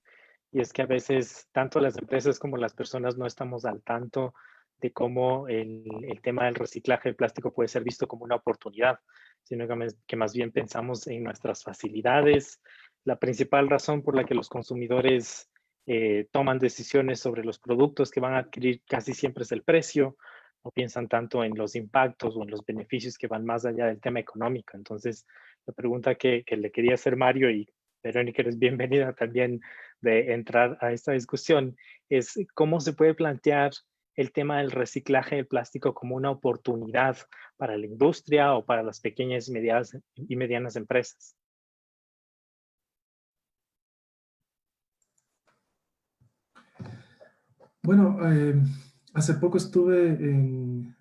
y es que a veces tanto las empresas como las personas no estamos al tanto de cómo el tema del reciclaje del plástico puede ser visto como una oportunidad, sino que más bien pensamos en nuestras facilidades. La principal razón por la que los consumidores toman decisiones sobre los productos que van a adquirir casi siempre es el precio. No piensan tanto en los impactos o en los beneficios que van más allá del tema económico. Entonces, la pregunta que le quería hacer, Mario, y Verónica, eres bienvenida también de entrar a esta discusión, es cómo se puede plantear el tema del reciclaje del plástico como una oportunidad para la industria o para las pequeñas y medianas empresas. Bueno, hace poco en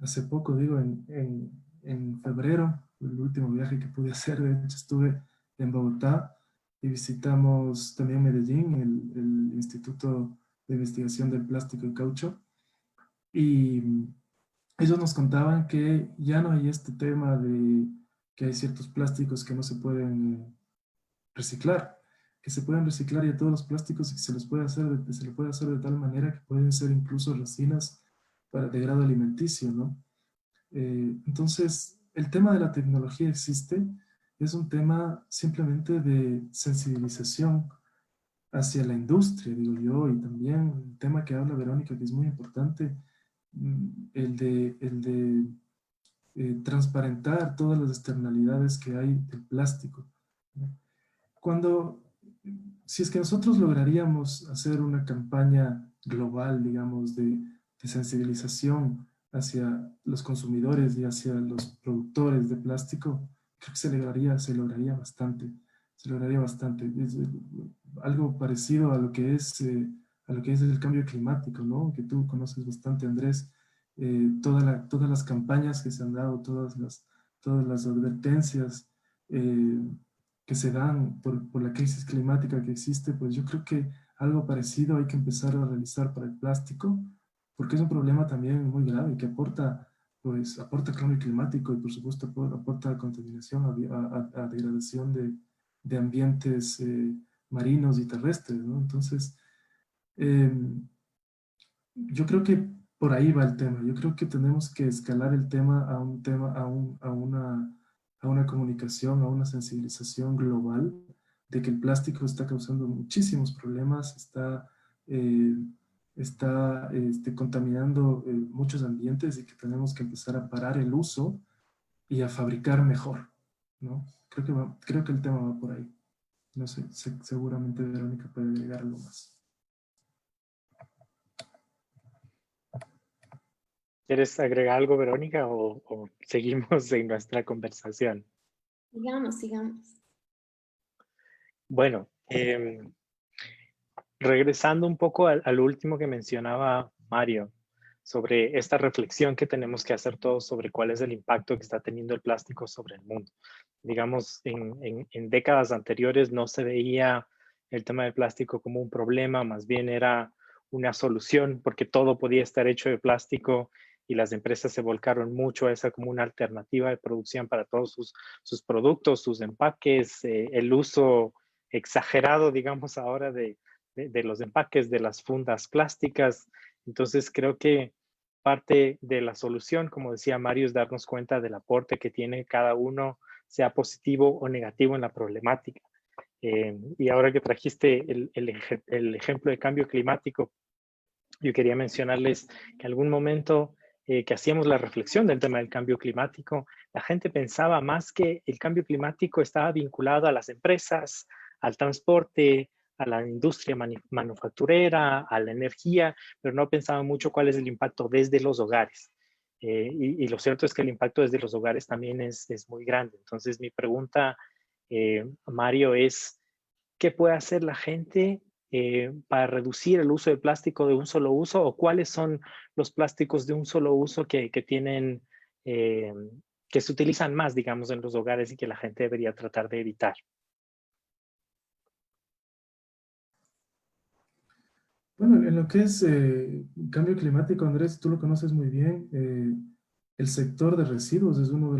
febrero, el último viaje que pude hacer, de hecho estuve en Bogotá y visitamos también Medellín, el Instituto de Investigación del Plástico y Caucho, y ellos nos contaban que ya no hay este tema de que hay ciertos plásticos que no se pueden reciclar, que se pueden reciclar ya todos los plásticos y que se les puede hacer de tal manera que pueden ser incluso resinas de grado alimenticio, ¿no? Entonces, el tema de la tecnología existe, es un tema simplemente de sensibilización hacia la industria, digo yo, y también el tema que habla Verónica, que es muy importante, el de transparentar todas las externalidades que hay del plástico, ¿no? Si es que nosotros lograríamos hacer una campaña global, digamos, de sensibilización hacia los consumidores y hacia los productores de plástico, creo que se lograría bastante. Es algo parecido a lo que es el cambio climático, ¿no? Que tú conoces bastante, Andrés. Todas las campañas que se han dado, todas las advertencias que se dan por la crisis climática que existe, pues yo creo que algo parecido hay que empezar a realizar para el plástico, porque es un problema también muy grave que aporta, pues, aporta cambio climático y por supuesto aporta contaminación, a degradación de ambientes marinos y terrestres, ¿no? Entonces, yo creo que por ahí va el tema. Yo creo que tenemos que escalar el tema a un tema, a una comunicación, a una sensibilización global de que el plástico está causando muchísimos problemas, eh, contaminando muchos ambientes y que tenemos que empezar a parar el uso y a fabricar mejor, ¿no? Creo que el tema va por ahí. No sé, seguramente Verónica puede agregar algo más. ¿Quieres agregar algo, Verónica, o seguimos en nuestra conversación? Sigamos, sigamos. Bueno, regresando un poco al último que mencionaba Mario, sobre esta reflexión que tenemos que hacer todos sobre cuál es el impacto que está teniendo el plástico sobre el mundo. Digamos, en décadas anteriores no se veía el tema del plástico como un problema, más bien era una solución, porque todo podía estar hecho de plástico y las empresas se volcaron mucho a esa como una alternativa de producción para todos sus productos, sus empaques, el uso exagerado, digamos, ahora de los empaques, de las fundas plásticas. Entonces creo que parte de la solución, como decía Mario, es darnos cuenta del aporte que tiene cada uno, sea positivo o negativo en la problemática. Y ahora que trajiste el ejemplo de cambio climático, yo quería mencionarles que en algún momento que hacíamos la reflexión del tema del cambio climático, la gente pensaba más que el cambio climático estaba vinculado a las empresas, al transporte, a la industria manufacturera, a la energía, pero no pensaba mucho cuál es el impacto desde los hogares. Y lo cierto es que el impacto desde los hogares también es muy grande. Entonces mi pregunta, Mario, es ¿qué puede hacer la gente para reducir el uso de plástico de un solo uso, o cuáles son los plásticos de un solo uso que tienen, que se utilizan más, digamos, en los hogares y que la gente debería tratar de evitar? Bueno, en lo que es cambio climático, Andrés, tú lo conoces muy bien. El sector de residuos es uno de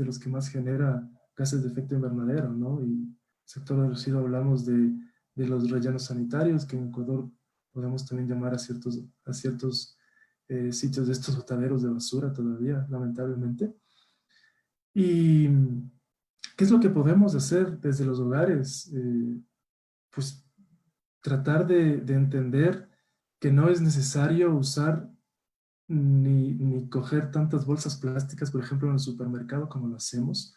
los que más genera gases de efecto invernadero, ¿no? Y el sector de residuos hablamos de los rellenos sanitarios, que en Ecuador podemos también llamar a ciertos sitios de estos botaderos de basura todavía, lamentablemente. ¿Y qué es lo que podemos hacer desde los hogares? Pues tratar de entender que no es necesario usar ni coger tantas bolsas plásticas, por ejemplo, en el supermercado como lo hacemos.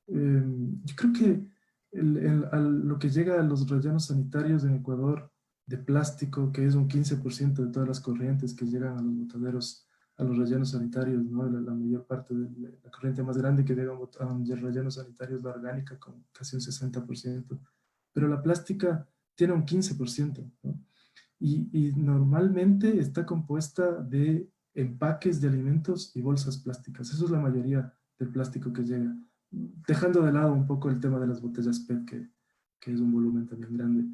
Yo creo que lo que llega a los rellenos sanitarios en Ecuador de plástico, que es un 15% de todas las corrientes que llegan a los botaderos, a los rellenos sanitarios, ¿no? La mayor parte de la corriente más grande que llega a un relleno sanitario es la orgánica, con casi un 60%. Pero la plástica tiene un 15%, ¿no? Y normalmente está compuesta de empaques de alimentos y bolsas plásticas. Eso es la mayoría del plástico que llega. Dejando de lado un poco el tema de las botellas PET, que es un volumen también grande.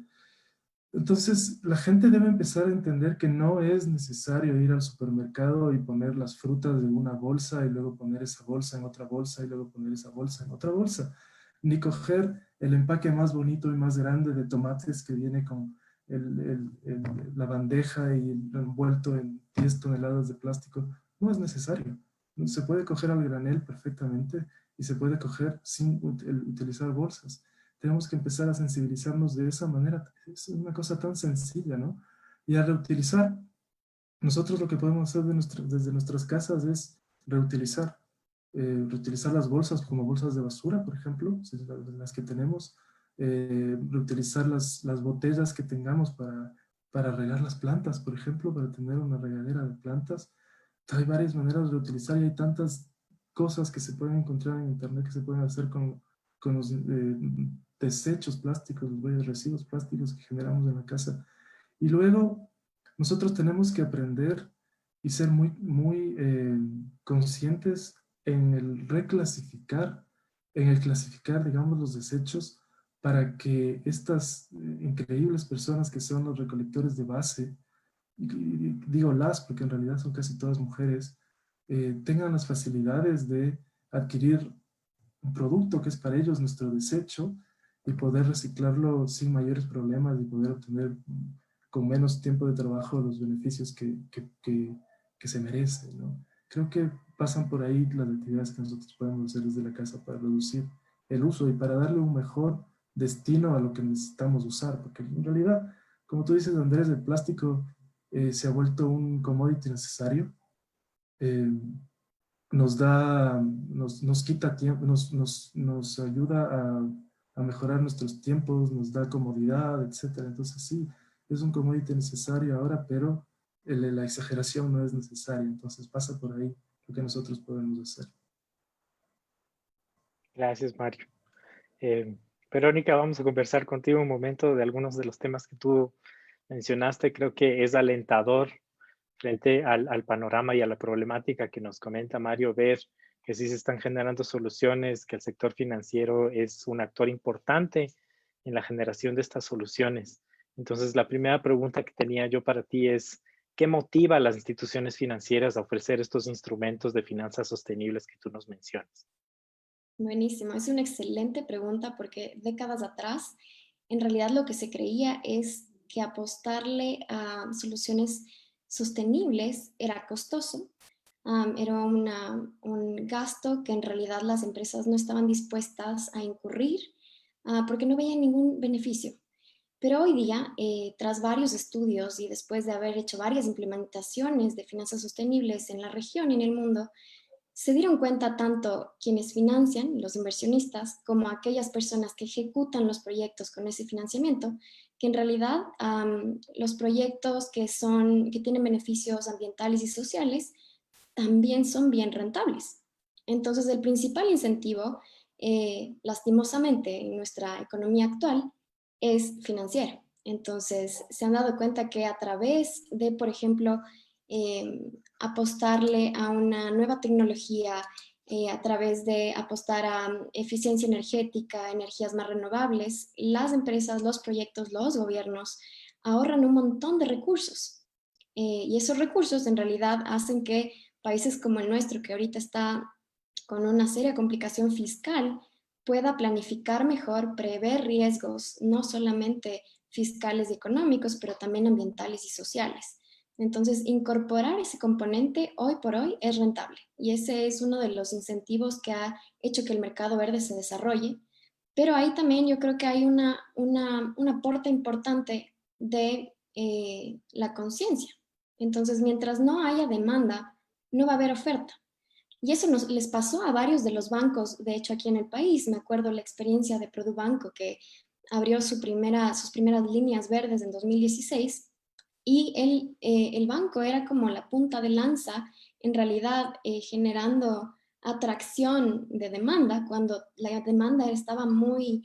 Entonces, la gente debe empezar a entender que no es necesario ir al supermercado y poner las frutas en una bolsa y luego poner esa bolsa en otra bolsa y luego poner esa bolsa en otra bolsa. Ni coger el empaque más bonito y más grande de tomates que viene con la bandeja y envuelto en 10 toneladas de plástico. No es necesario. Se puede coger al granel perfectamente y se puede coger sin utilizar bolsas. Tenemos que empezar a sensibilizarnos de esa manera. Es una cosa tan sencilla, ¿no? Y a reutilizar, nosotros lo que podemos hacer desde nuestras casas es reutilizar. Reutilizar las bolsas como bolsas de basura, por ejemplo, las que tenemos. Reutilizar las botellas que tengamos para regar las plantas, por ejemplo, para tener una regadera de plantas. Hay varias maneras de reutilizar y hay tantas cosas que se pueden encontrar en internet que se pueden hacer con los desechos plásticos, los residuos plásticos que generamos en la casa. Y luego nosotros tenemos que aprender y ser muy conscientes en el clasificar, digamos, los desechos para que estas increíbles personas que son los recolectores de base, y digo las porque en realidad son casi todas mujeres, tengan las facilidades de adquirir un producto que es para ellos nuestro desecho y poder reciclarlo sin mayores problemas y poder obtener con menos tiempo de trabajo los beneficios que se merecen, ¿no? Creo que pasan por ahí las actividades que nosotros podemos hacer desde la casa para reducir el uso y para darle un mejor destino a lo que necesitamos usar, porque en realidad, como tú dices, Andrés, el plástico se ha vuelto un commodity necesario. Eh, nos quita tiempo, nos ayuda a mejorar nuestros tiempos, nos da comodidad, etcétera. Entonces sí, es un commodity necesario ahora, pero la exageración no es necesaria. Entonces pasa por ahí lo que nosotros podemos hacer. Gracias, Mario. Verónica, vamos a conversar contigo un momento de algunos de los temas que tú mencionaste. Creo que es alentador frente al panorama y a la problemática que nos comenta Mario, ver que sí se están generando soluciones, que el sector financiero es un actor importante en la generación de estas soluciones. Entonces, la primera pregunta que tenía yo para ti es, ¿qué motiva a las instituciones financieras a ofrecer estos instrumentos de finanzas sostenibles que tú nos mencionas? Buenísimo, es una excelente pregunta porque décadas atrás, en realidad lo que se creía es que apostarle a soluciones sostenibles era costoso, era un gasto que en realidad las empresas no estaban dispuestas a incurrir porque no veían ningún beneficio. Pero hoy día, tras varios estudios y después de haber hecho varias implementaciones de finanzas sostenibles en la región y en el mundo, se dieron cuenta tanto quienes financian, los inversionistas, como aquellas personas que ejecutan los proyectos con ese financiamiento, que en realidad los proyectos que tienen beneficios ambientales y sociales también son bien rentables. Entonces, el principal incentivo, lastimosamente, en nuestra economía actual, es financiero. Entonces, se han dado cuenta que a través de, por ejemplo, apostarle a una nueva tecnología, a través de apostar a eficiencia energética, energías más renovables, las empresas, los proyectos, los gobiernos ahorran un montón de recursos. Y esos recursos en realidad hacen que países como el nuestro, que ahorita está con una seria complicación fiscal, pueda planificar mejor, prever riesgos, no solamente fiscales y económicos, pero también ambientales y sociales. Entonces, incorporar ese componente hoy por hoy es rentable y ese es uno de los incentivos que ha hecho que el mercado verde se desarrolle. Pero ahí también yo creo que hay un aporte importante de la conciencia. Entonces, mientras no haya demanda, no va a haber oferta. Y eso les pasó a varios de los bancos, de hecho aquí en el país. Me acuerdo la experiencia de Produbanco que abrió sus primeras líneas verdes en 2016 y el banco era como la punta de lanza, en realidad generando atracción de demanda cuando la demanda estaba muy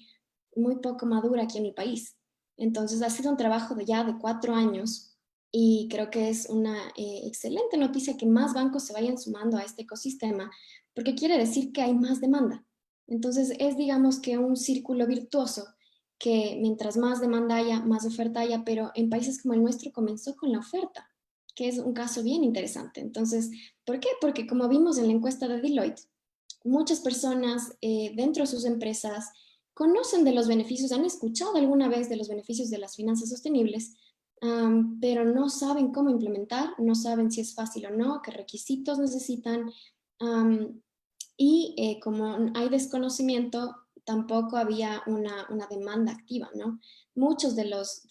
poco madura aquí en el país. Entonces ha sido un trabajo ya de 4 años y creo que es una excelente noticia que más bancos se vayan sumando a este ecosistema porque quiere decir que hay más demanda. Entonces es, digamos, que un círculo virtuoso que mientras más demanda haya, más oferta haya, pero en países como el nuestro comenzó con la oferta, que es un caso bien interesante. Entonces, ¿por qué? Porque como vimos en la encuesta de Deloitte, muchas personas dentro de sus empresas conocen de los beneficios, han escuchado alguna vez de los beneficios de las finanzas sostenibles, pero no saben cómo implementar, no saben si es fácil o no, qué requisitos necesitan, y como hay desconocimiento, tampoco había una demanda activa, ¿no? Muchos de los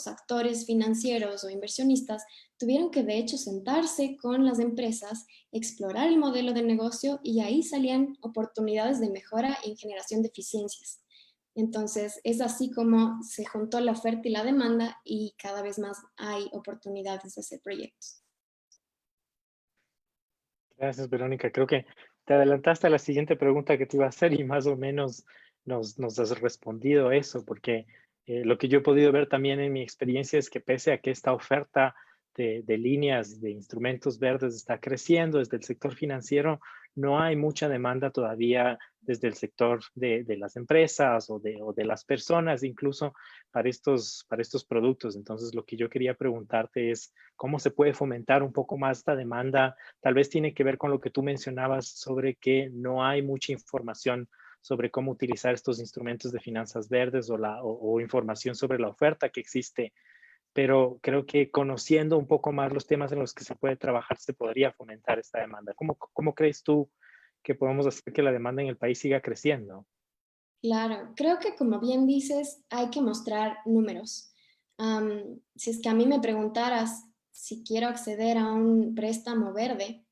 actores financieros o inversionistas tuvieron que de hecho sentarse con las empresas, explorar el modelo de negocio y ahí salían oportunidades de mejora en generación de eficiencias. Entonces es así como se juntó la oferta y la demanda y cada vez más hay oportunidades de hacer proyectos. Gracias, Verónica. Creo que te adelantaste a la siguiente pregunta que te iba a hacer y más o menos nos has respondido eso, porque lo que yo he podido ver también en mi experiencia es que pese a que esta oferta de líneas, de instrumentos verdes está creciendo desde el sector financiero, no hay mucha demanda todavía desde el sector de las empresas o de las personas, incluso para estos productos. Entonces, lo que yo quería preguntarte es, ¿cómo se puede fomentar un poco más esta demanda? Tal vez tiene que ver con lo que tú mencionabas sobre que no hay mucha información sobre cómo utilizar estos instrumentos de finanzas verdes o información sobre la oferta que existe. Pero creo que conociendo un poco más los temas en los que se puede trabajar, se podría fomentar esta demanda. ¿Cómo crees tú que podemos hacer que la demanda en el país siga creciendo? Claro, creo que como bien dices, hay que mostrar números. Si es que a mí me preguntaras si quiero acceder a un préstamo verde,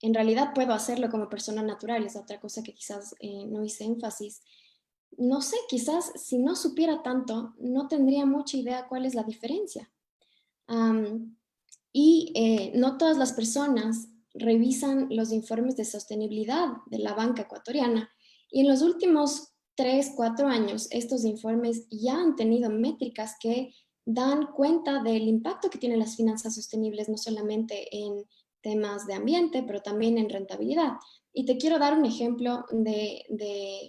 en realidad puedo hacerlo como persona natural, es otra cosa que quizás no hice énfasis. No sé, quizás si no supiera tanto, no tendría mucha idea cuál es la diferencia. No todas las personas revisan los informes de sostenibilidad de la banca ecuatoriana y en los últimos 3, 4 años estos informes ya han tenido métricas que dan cuenta del impacto que tienen las finanzas sostenibles, no solamente en temas de ambiente, pero también en rentabilidad. Y te quiero dar un ejemplo de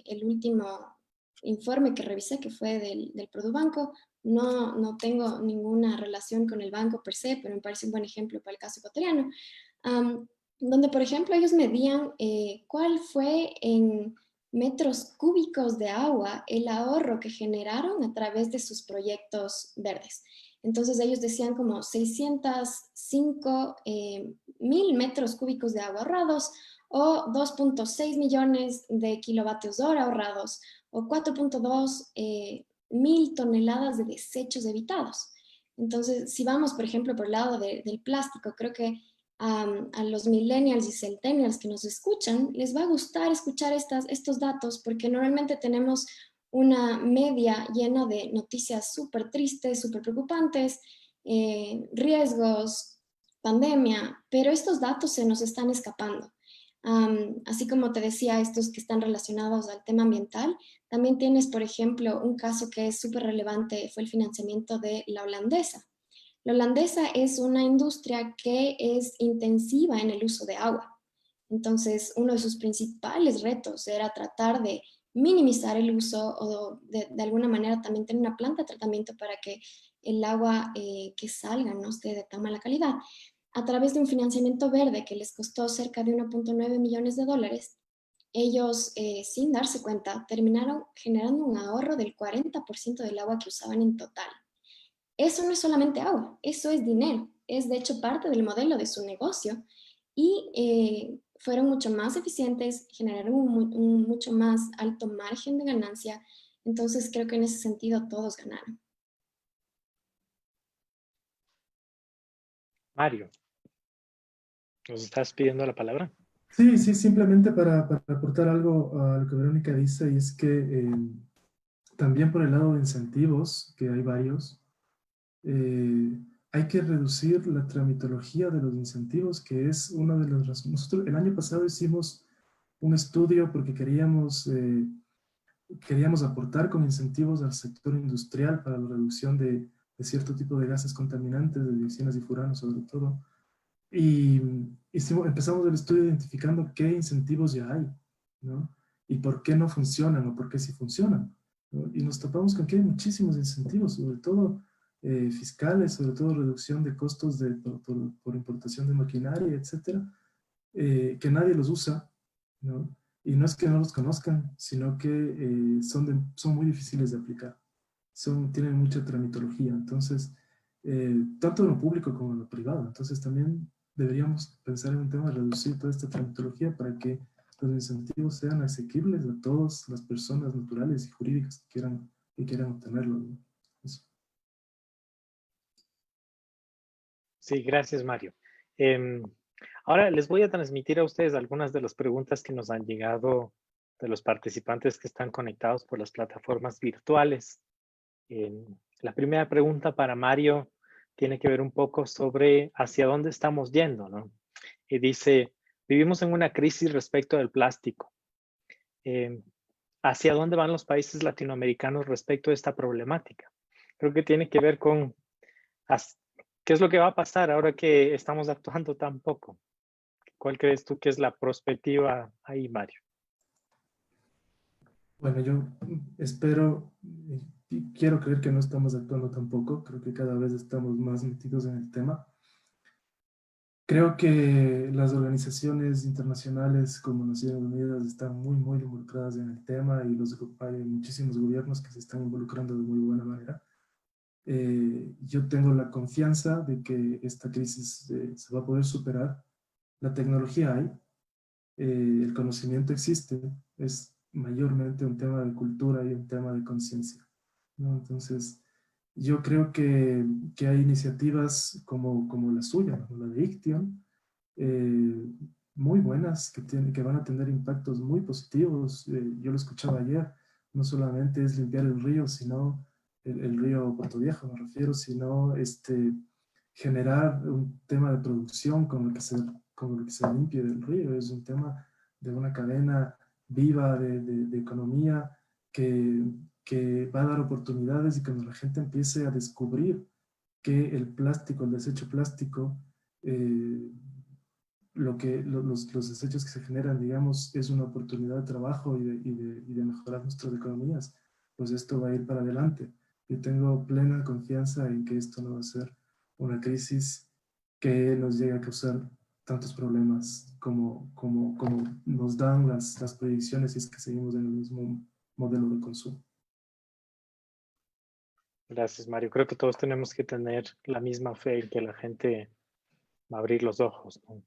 el último informe que revisé, que fue del Produbanco. No tengo ninguna relación con el banco per se, pero me parece un buen ejemplo para el caso ecuatoriano, donde, por ejemplo, ellos medían cuál fue en metros cúbicos de agua el ahorro que generaron a través de sus proyectos verdes. Entonces ellos decían como 605 mil metros cúbicos de agua ahorrados, o 2.6 millones de kilovatios hora ahorrados, o 4.2 mil toneladas de desechos evitados. Entonces, si vamos, por ejemplo, por el lado del plástico, creo que a los millennials y centennials que nos escuchan, les va a gustar escuchar estos datos, porque normalmente tenemos una media llena de noticias súper tristes, súper preocupantes, riesgos, pandemia, pero estos datos se nos están escapando. Así como te decía, estos que están relacionados al tema ambiental, también tienes, por ejemplo, un caso que es súper relevante, fue el financiamiento de la holandesa. La holandesa es una industria que es intensiva en el uso de agua. Entonces, uno de sus principales retos era tratar de minimizar el uso o de alguna manera también tener una planta de tratamiento para que el agua que salga no esté de tan mala calidad. A través de un financiamiento verde que les costó cerca de 1.9 millones de dólares, ellos, sin darse cuenta, terminaron generando un ahorro del 40% del agua que usaban en total. Eso no es solamente agua, eso es dinero, es de hecho parte del modelo de su negocio y fueron mucho más eficientes, generaron un mucho más alto margen de ganancia, entonces creo que en ese sentido todos ganaron. Mario, ¿nos estás pidiendo la palabra? Sí, sí, simplemente para aportar algo a lo que Verónica dice, y es que también por el lado de incentivos, que hay varios, hay que reducir la tramitología de los incentivos, que es una de las razones. Nosotros el año pasado hicimos un estudio porque queríamos aportar con incentivos al sector industrial para la reducción de cierto tipo de gases contaminantes, de dioxinas y furanos sobre todo. Y empezamos el estudio identificando qué incentivos ya hay, ¿no? Y por qué no funcionan o por qué sí funcionan, ¿no? Y nos topamos con que hay muchísimos incentivos, sobre todo fiscales, sobre todo reducción de costos por importación de maquinaria, etcétera, que nadie los usa, ¿no? Y no es que no los conozcan, sino que son muy difíciles de aplicar. Tienen mucha tramitología, entonces, tanto en lo público como en lo privado. Entonces también deberíamos pensar en un tema de reducir toda esta tramitología para que los incentivos sean asequibles a todas las personas naturales y jurídicas que quieran obtenerlo, ¿no? Eso. Sí, gracias, Mario. Ahora les voy a transmitir a ustedes algunas de las preguntas que nos han llegado de los participantes que están conectados por las plataformas virtuales. La primera pregunta para Mario tiene que ver un poco sobre hacia dónde estamos yendo, ¿no? Y dice, vivimos en una crisis respecto del plástico. ¿Hacia dónde van los países latinoamericanos respecto a esta problemática? Creo que tiene que ver con ¿Qué es lo que va a pasar ahora que estamos actuando tan poco? ¿Cuál crees tú que es la perspectiva ahí, Mario? Bueno, yo espero y quiero creer que no estamos actuando tampoco. Creo que cada vez estamos más metidos en el tema. Creo que las organizaciones internacionales como Naciones Unidas están muy involucradas en el tema y hay muchísimos gobiernos que se están involucrando de muy buena manera. Yo tengo la confianza de que esta crisis se va a poder superar. La tecnología hay, el conocimiento existe, es mayormente un tema de cultura y un tema de conciencia, ¿no? Entonces, yo creo que hay iniciativas como la suya, como la de Iction, eh, muy buenas, que van a tener impactos muy positivos. Yo lo escuchaba ayer, no solamente es limpiar el río, sino el río Puerto Viejo, me refiero, sino generar un tema de producción con lo que se limpie del río. Es un tema de una cadena viva de economía que, que va a dar oportunidades y cuando la gente empiece a descubrir que el plástico, el desecho plástico, los desechos que se generan, digamos, es una oportunidad de trabajo y de mejorar nuestras economías, pues esto va a ir para adelante. Yo tengo plena confianza en que esto no va a ser una crisis que nos llegue a causar tantos problemas como nos dan las proyecciones si es que seguimos en el mismo modelo de consumo. Gracias, Mario. Creo que todos tenemos que tener la misma fe en que la gente va a abrir los ojos, ¿no?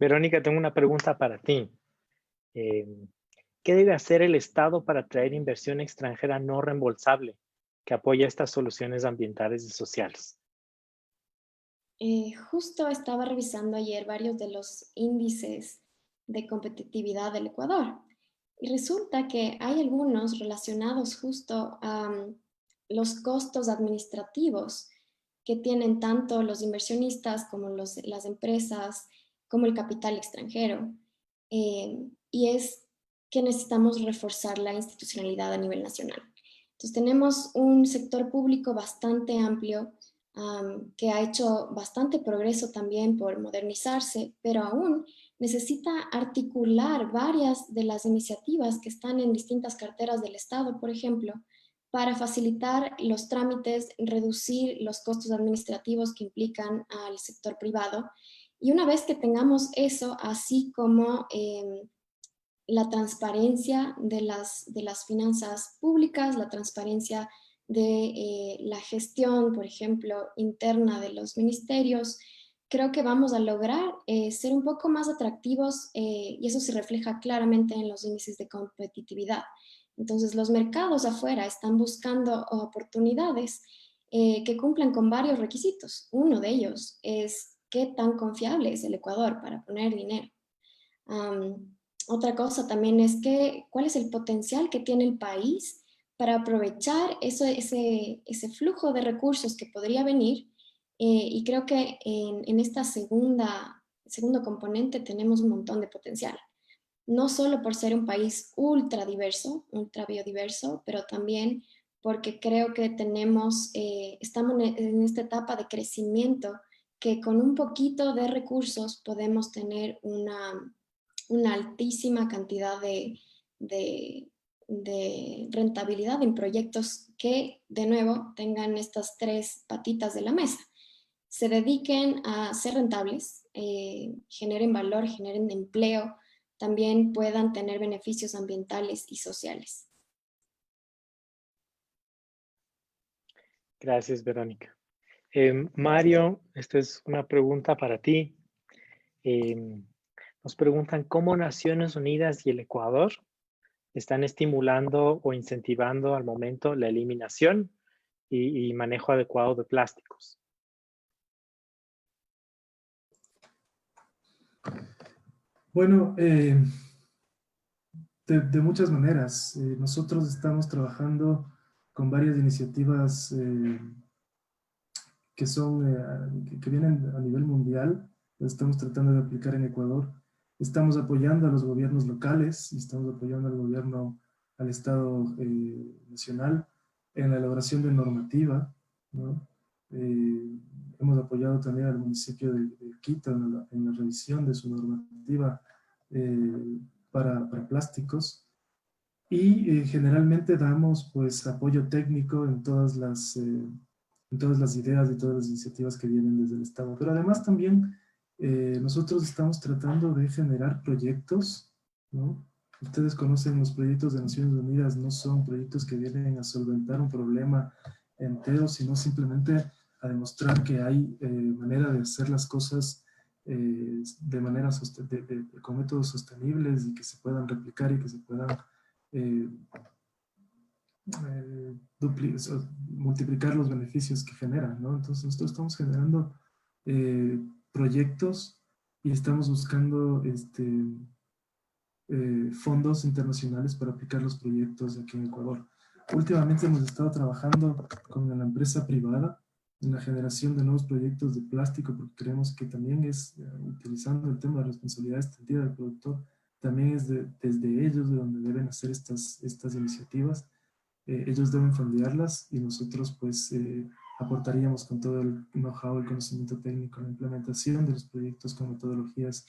Verónica, tengo una pregunta para ti. Eh, ¿Qué debe hacer el Estado para atraer inversión extranjera no reembolsable que apoye estas soluciones ambientales y sociales? Justo estaba revisando ayer varios de los índices de competitividad del Ecuador y resulta que hay algunos relacionados justo a los costos administrativos que tienen tanto los inversionistas como las empresas, como el capital extranjero. Y es que necesitamos reforzar la institucionalidad a nivel nacional. Entonces tenemos un sector público bastante amplio que ha hecho bastante progreso también por modernizarse, pero aún necesita articular varias de las iniciativas que están en distintas carteras del Estado, por ejemplo, para facilitar los trámites, reducir los costos administrativos que implican al sector privado. Y una vez que tengamos eso, así como la transparencia de las finanzas públicas, la transparencia de la gestión, por ejemplo, interna de los ministerios, creo que vamos a lograr ser un poco más atractivos y eso se refleja claramente en los índices de competitividad. Entonces, los mercados afuera están buscando oportunidades que cumplan con varios requisitos. Uno de ellos es qué tan confiable es el Ecuador para poner dinero. Otra cosa también es cuál es el potencial que tiene el país para aprovechar ese flujo de recursos que podría venir. Y creo que en esta segundo componente tenemos un montón de potencial. No solo por ser un país ultra diverso, ultra biodiverso, pero también porque creo que estamos en esta etapa de crecimiento que con un poquito de recursos podemos tener una altísima cantidad de rentabilidad en proyectos que, de nuevo, tengan estas tres patitas de la mesa. Se dediquen a ser rentables, generen valor, generen empleo, también puedan tener beneficios ambientales y sociales. Gracias, Verónica. Mario, esta es una pregunta para ti. Nos preguntan cómo Naciones Unidas y el Ecuador están estimulando o incentivando al momento la eliminación y manejo adecuado de plásticos. Bueno, de muchas maneras. Nosotros estamos trabajando con varias iniciativas que vienen a nivel mundial. Las estamos tratando de aplicar en Ecuador. Estamos apoyando a los gobiernos locales y estamos apoyando al Estado nacional en la elaboración de normativa, ¿no? hemos apoyado también al municipio de Quito en la revisión de su normativa para plásticos. Y generalmente damos pues apoyo técnico en todas las ideas y todas las iniciativas que vienen desde el Estado. Pero además también nosotros estamos tratando de generar proyectos, ¿no? Ustedes conocen los proyectos de Naciones Unidas, no son proyectos que vienen a solventar un problema entero, sino simplemente a demostrar que hay manera de hacer las cosas de manera con métodos sostenibles y que se puedan replicar y que se puedan multiplicar los beneficios que generan, ¿no? Entonces nosotros estamos generando proyectos y estamos buscando fondos internacionales para aplicar los proyectos aquí en Ecuador. Últimamente hemos estado trabajando con la empresa privada en la generación de nuevos proyectos de plástico, porque creemos que también es, utilizando el tema de responsabilidad extendida del productor, también es desde ellos de donde deben hacer estas iniciativas. Ellos deben fondearlas y nosotros pues aportaríamos con todo el know-how, el conocimiento técnico, la implementación de los proyectos con metodologías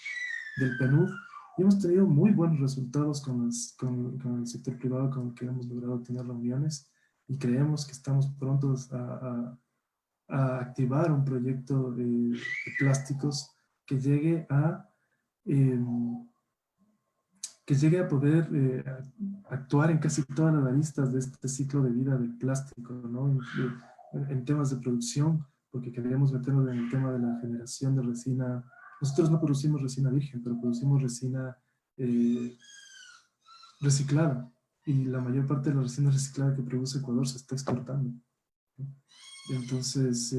del PNUD. Y hemos tenido muy buenos resultados con el sector privado con el que hemos logrado tener reuniones y creemos que estamos prontos a activar un proyecto de plásticos que llegue a poder actuar en casi todas las aristas de este ciclo de vida del plástico, ¿no? En temas de producción, porque queremos meternos en el tema de la generación de resina. Nosotros no producimos resina virgen, pero producimos resina reciclada, y la mayor parte de la resina reciclada que produce Ecuador se está exportando, ¿no? Entonces,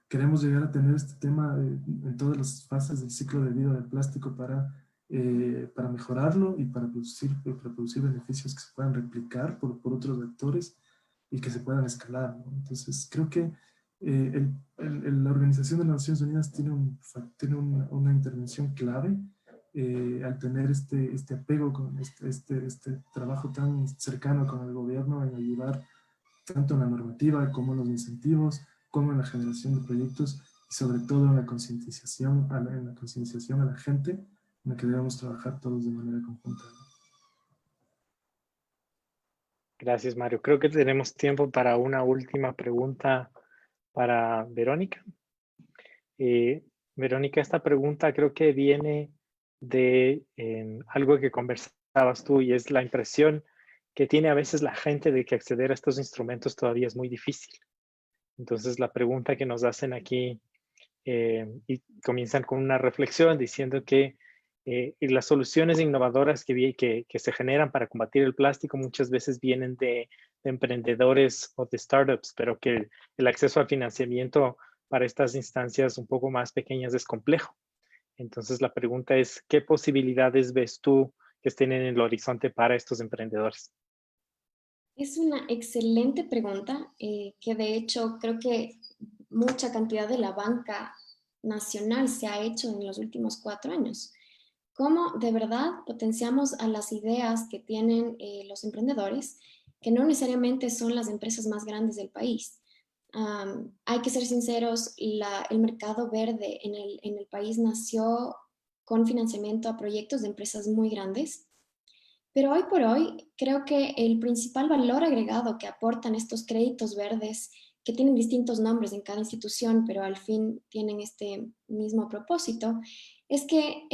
queremos llegar a tener este tema en todas las fases del ciclo de vida del plástico para mejorarlo y para producir beneficios que se puedan replicar por otros vectores y que se puedan escalar, ¿no? Entonces, creo que la Organización de las Naciones Unidas tiene una intervención clave al tener este apego con este trabajo tan cercano con el gobierno en ayudar tanto en la normativa como en los incentivos, como en la generación de proyectos y sobre todo en la concientización a la gente, en la que debemos trabajar todos de manera conjunta, ¿no? Gracias, Mario. Creo que tenemos tiempo para una última pregunta para Verónica. Verónica, esta pregunta creo que viene de algo que conversabas tú, y es la impresión que tiene a veces la gente de que acceder a estos instrumentos todavía es muy difícil. Entonces, la pregunta que nos hacen aquí, y comienzan con una reflexión diciendo que las soluciones innovadoras que se generan para combatir el plástico muchas veces vienen de emprendedores o de startups, pero que el acceso al financiamiento para estas instancias un poco más pequeñas es complejo. Entonces, la pregunta es, ¿qué posibilidades ves tú que estén en el horizonte para estos emprendedores? Es una excelente pregunta, que de hecho creo que mucha cantidad de la banca nacional se ha hecho en los últimos 4 años. ¿Cómo de verdad potenciamos a las ideas que tienen los emprendedores, que no necesariamente son las empresas más grandes del país? Hay que ser sinceros, el mercado verde en el país nació con financiamiento a proyectos de empresas muy grandes, pero hoy por hoy creo que el principal valor agregado que aportan estos créditos verdes, que tienen distintos nombres en cada institución, pero al fin tienen este mismo propósito, es que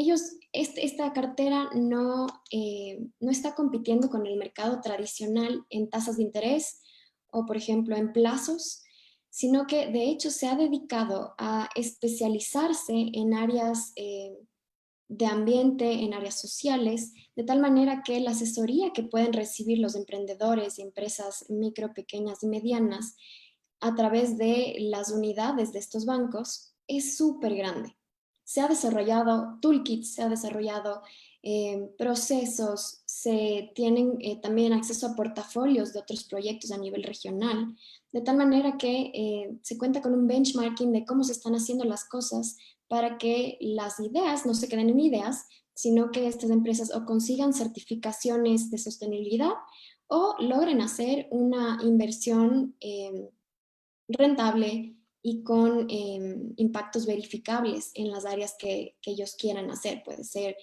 esta cartera no está compitiendo con el mercado tradicional en tasas de interés o, por ejemplo, en plazos, sino que de hecho se ha dedicado a especializarse en áreas de ambiente, en áreas sociales, de tal manera que la asesoría que pueden recibir los emprendedores y empresas micro, pequeñas y medianas a través de las unidades de estos bancos es súper grande. Se ha desarrollado toolkits, se ha desarrollado procesos, se tienen también acceso a portafolios de otros proyectos a nivel regional, de tal manera que se cuenta con un benchmarking de cómo se están haciendo las cosas para que las ideas no se queden en ideas, sino que estas empresas o consigan certificaciones de sostenibilidad o logren hacer una inversión rentable y con impactos verificables en las áreas que ellos quieran hacer, puede ser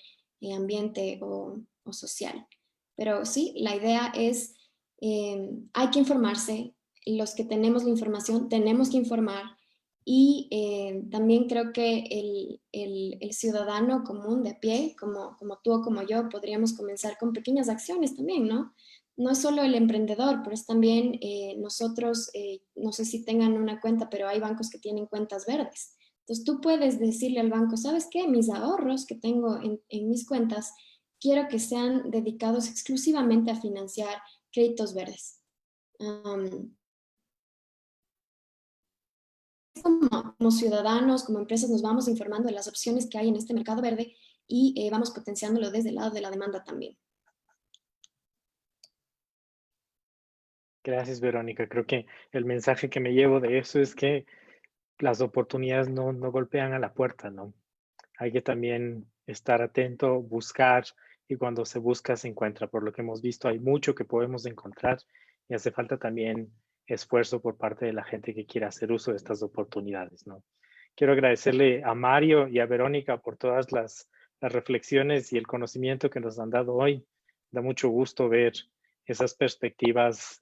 ambiente o social. Pero sí, la idea es, hay que informarse, los que tenemos la información tenemos que informar, y también creo que el ciudadano común de a pie, como tú o como yo, podríamos comenzar con pequeñas acciones también, ¿no? No es solo el emprendedor, pero es también nosotros, no sé si tengan una cuenta, pero hay bancos que tienen cuentas verdes. Entonces tú puedes decirle al banco, ¿sabes qué? Mis ahorros que tengo en mis cuentas, quiero que sean dedicados exclusivamente a financiar créditos verdes. Como ciudadanos, como empresas, nos vamos informando de las opciones que hay en este mercado verde y vamos potenciándolo desde el lado de la demanda también. Gracias, Verónica. Creo que el mensaje que me llevo de eso es que las oportunidades no golpean a la puerta, ¿no? Hay que también estar atento, buscar, y cuando se busca se encuentra. Por lo que hemos visto, hay mucho que podemos encontrar y hace falta también esfuerzo por parte de la gente que quiera hacer uso de estas oportunidades, ¿no? Quiero agradecerle a Mario y a Verónica por todas las reflexiones y el conocimiento que nos han dado hoy. Da mucho gusto ver esas perspectivas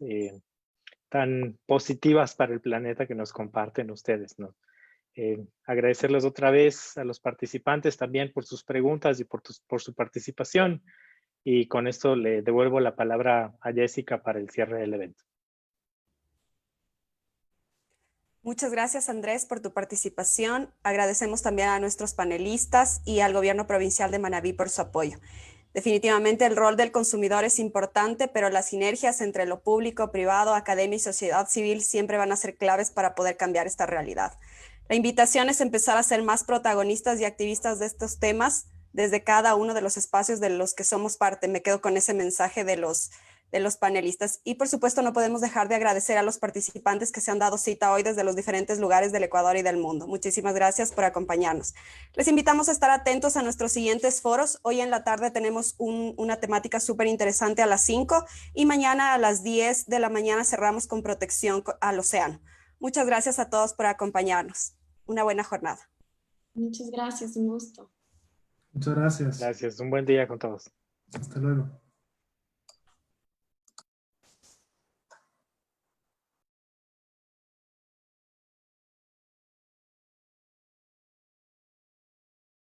tan positivas para el planeta que nos comparten ustedes, ¿no? Agradecerles otra vez a los participantes también por sus preguntas y por su participación. Y con esto le devuelvo la palabra a Jessica para el cierre del evento. Muchas gracias, Andrés, por tu participación. Agradecemos también a nuestros panelistas y al Gobierno Provincial de Manabí por su apoyo. Definitivamente el rol del consumidor es importante, pero las sinergias entre lo público, privado, academia y sociedad civil siempre van a ser claves para poder cambiar esta realidad. La invitación es empezar a ser más protagonistas y activistas de estos temas desde cada uno de los espacios de los que somos parte. Me quedo con ese mensaje de los panelistas. Y por supuesto no podemos dejar de agradecer a los participantes que se han dado cita hoy desde los diferentes lugares del Ecuador y del mundo. Muchísimas gracias por acompañarnos. Les invitamos a estar atentos a nuestros siguientes foros. Hoy en la tarde tenemos una temática súper interesante a las 5 y mañana a las 10 de la mañana cerramos con protección al océano. Muchas gracias a todos por acompañarnos. Una buena jornada. Muchas gracias, un gusto. Muchas gracias. Gracias, un buen día con todos. Hasta luego.